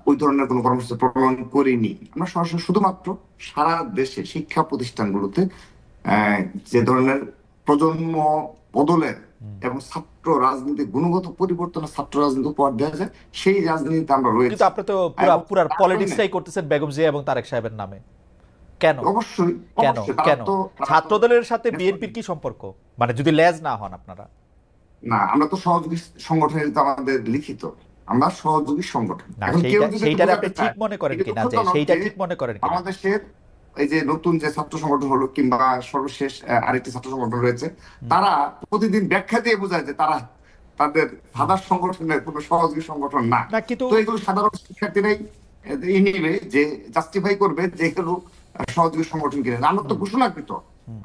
ওই ধরনের কোনো কর্মসূচি প্রণয়ন করিনি। আমরা সরাসরি শুধুমাত্র সারা দেশে শিক্ষা প্রতিষ্ঠানগুলোতে যে ধরনের প্রজন্ম বদলের এবং ছাত্র রাজনীতি গুণগত পরিবর্তনের ছাত্র রাজনীতি উপহার দেওয়া যায়, সেই রাজনীতিতে আমরা রয়েছি। কিন্তু আপনি তো পুরো পলিটিক্সটাই করতেছেন বেগম জিয়া এবং তারেক সাহেবের নামে, কেন? অবশ্যই কেন কেন ছাত্রদলের সাথে বিএনপির কি সম্পর্ক, মানে যদি লেজ না হন আপনারা? না, আমরা তো সহযোগী সংগঠনের, তো আমাদের লিখিত আমরা সহযোগী সংগঠন। না, এখন কেউ যদি সেইটা বোঝাতে আপনি চায়, ঠিক মনে করেন এটা কিনা, যে দুঃখজনক সেইটা যে ঠিক মনে করেন কিনা? বাংলাদেশের এই যে নতুন যে ছাত্র সংগঠন হলো কিংবা সর্বশেষ আরেকটি ছাত্র সংগঠন রয়েছে, তারা প্রতিদিন ব্যাখ্যা দিয়ে বোঝায় যে তারা তাদের ফাদার সংগঠনের কোনো সহযোগী সংগঠন না। না, কিন্তু তো এগুলো সাধারণ শিক্ষার্থীরাই নিবে, যে জাস্টিফাই করবে যে এগুলো সহযোগী সংগঠন কিনে। আমরা তো ঘোষণাকৃত,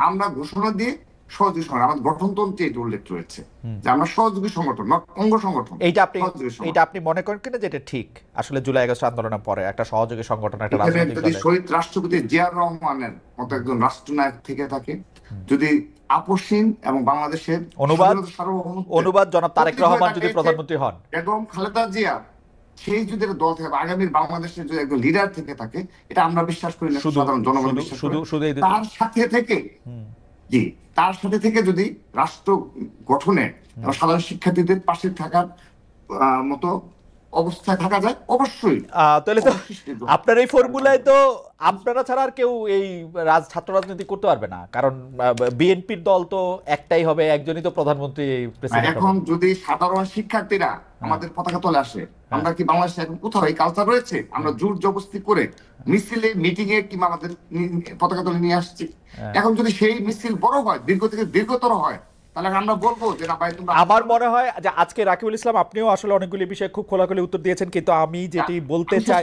আমরা ঘোষণা দিয়ে সহযোগী সংগঠন, আমাদের গঠনতন্ত্রে এটা উল্লেখ রয়েছে যে আমরা সহযোগী সংগঠন, নট অঙ্গ সংগঠন। এইটা আপনি মনে করেন কিনা যেটা ঠিক আসলে জুলাই আগস্ট আন্দোলনের পরে একটা সহযোগী সংগঠন, একটা এখানে রাজনৈতিক যদি দলের? শহীদ রাষ্ট্রপতি জিয়াউর রহমানের মতো একজন রাষ্ট্রনায়ক থেকে থাকে, যদি আপসহীন এবং বাংলাদেশের অনুবাদ জনাব তারেক রহমান যদি প্রধানমন্ত্রী হন, বেগম খালেদা জিয়া সেই যদি দল থেকে আগামীর বাংলাদেশের যদি একজন লিডার থেকে থাকে, এটা আমরা বিশ্বাস করি না, সাধারণ জনগণ বিশ্বাস করে। তার সাথে থেকে জি, তার সাথে থেকে যদি রাষ্ট্র গঠনে এবং সাধারণ শিক্ষার্থীদের পাশে থাকার মতো অবস্থায় থাকা যায়, অবশ্যই। তাহলে তো আপনার এই ফর্মুলায় তো আপনারা ছাড়া আর কেউ এই ছাত্র রাজনীতি করতে পারবে না, কারণ বিএনপির দল তো একটাই হবে, একজনই তো প্রধানমন্ত্রী। এখন যদি সাধারণ শিক্ষার্থীরা আমাদের পতাকা তলে আসে, আমরা কি বাংলাদেশে এখন কোথাও এই কালচার রয়েছে আমরা জোর জবরদস্তি করে মিছিলে, মিটিং এ কিংবা আমাদের পতাকা তলে নিয়ে আসছি? এখন যদি সেই মিছিল বড় হয়, দীর্ঘ থেকে দীর্ঘতর হয়, তাহলে আমরা বলবো যে না ভাই তোমরা। আমার মনে হয় যে আজকে রাকিবুল ইসলাম আপনিও আসলে অনেকগুলি বিষয়ে খুব খোলাখুলি উত্তর দিয়েছেন, কিন্তু আমি যেটি বলতে চাই,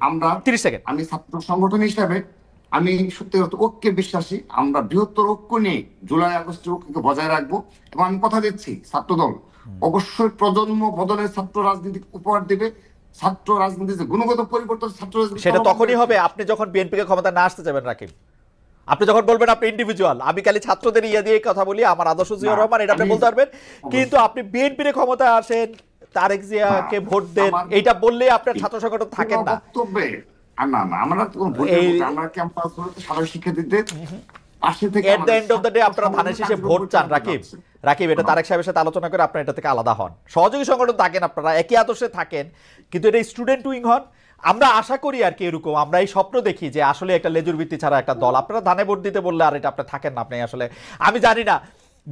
আমরা 30 সেকেন্ড, আমি ছাত্র সংগঠন হিসেবে আমি সত্যি ঐক্যে বিশ্বাসী। আমরা বৃহত্তর ঐক্য নিয়ে জুলাই আগস্টের ঐক্যকে বজায় রাখবো, এবং আমি কথা দিচ্ছি ছাত্রদল অবশ্যই প্রজন্ম বদলের ছাত্র রাজনীতি উপহার দেবে। ছাত্র রাজনীতি যে গুণগত পরিবর্তন, ছাত্র রাজনীতি সেটা তখনই হবে আপনি যখন বিএনপিকে ক্ষমতা না আসতে যাবেন। রাকিব, আপনি যখন বলবেন আপনি ইন্ডিভিজুয়াল, আমি খালি ছাত্রদের ইয়ে দিয়ে কথা বলি, আমার আদর্শ জিয়াউর রহমান, এটা আপনি বলতে পারবেন, কিন্তু আপনি বিএনপির ক্ষমতায় আসেন, তারেক জিয়াকে ভোট দেন, এইটা বললে আপনার ছাত্র সংগঠন থাকেন না। বক্তব্যে না না, আমরা আমরা ক্যাম্পাসগুলোতে সাধারণ শিক্ষার্থীদের পাশে থেকে at the end of the day আপনারা ধানের শেষে ভোট চান। রাকিব, এটা তারেক সাহেবের সাথে আলোচনা করে আপনারা এটা থেকে আলাদা হন। সহযোগী সংগঠন থাকেন, আপনারা একই আদর্শে থাকেন, কিন্তু এটা স্টুডেন্ট উইং হন। আমরা আশা করি আর কি এরকম, আমরা এই স্বপ্ন দেখি যে আসলে একটা লেজুর ভিত্তি ছাড়া একটা দল, আপনারা ধানে ভোট দিতে বললে আর এটা আপনি থাকেন না। আপনি আসলে, আমি জানি না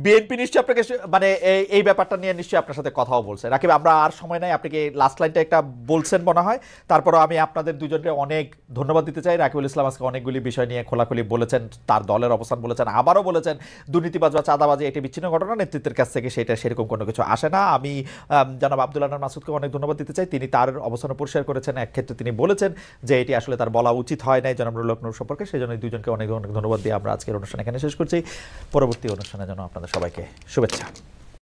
বিএনপি নিশ্চয়ই আপনাকে মানে এই ব্যাপারটা নিয়ে নিশ্চয়ই আপনার সাথে কথাও বলছে। রাকিব, আমরা আর সময় নাই, আপনাকে লাস্ট লাইনটা একটা বলছেন মনে হয়, তারপরও আমি আপনাদের দুজনকে অনেক ধন্যবাদ দিতে চাই। রাকিবুল ইসলাম আজকে অনেকগুলি বিষয় নিয়ে খোলাখুলি বলেছেন, তার দলের অবস্থান বলেছেন, আবারও বলেছেন দুর্নীতিবাজ বা চাঁদাবাজি এটি বিচ্ছিন্ন ঘটনা, নেতৃত্বের কাছ থেকে সেটা সেরকম কোনো কিছু আসে না। আমি জনাব আব্দুল আনার মাসুদকে অনেক ধন্যবাদ দিতে চাই, তিনি তার অবস্থান পরিষ্কার করেছেন। এক ক্ষেত্রে তিনি বলেছেন যে এটি আসলে তার বলা উচিত হয় নাই জনাব নুরুল হক নূর সম্পর্কে, সেই জন্য দুজনকে অনেক অনেক ধন্যবাদ দিয়ে আমরা আজকের অনুষ্ঠান এখানে শেষ করছি। পরবর্তী অনুষ্ঠানের জন্য আপনাদের সবাইকে শুভেচ্ছা।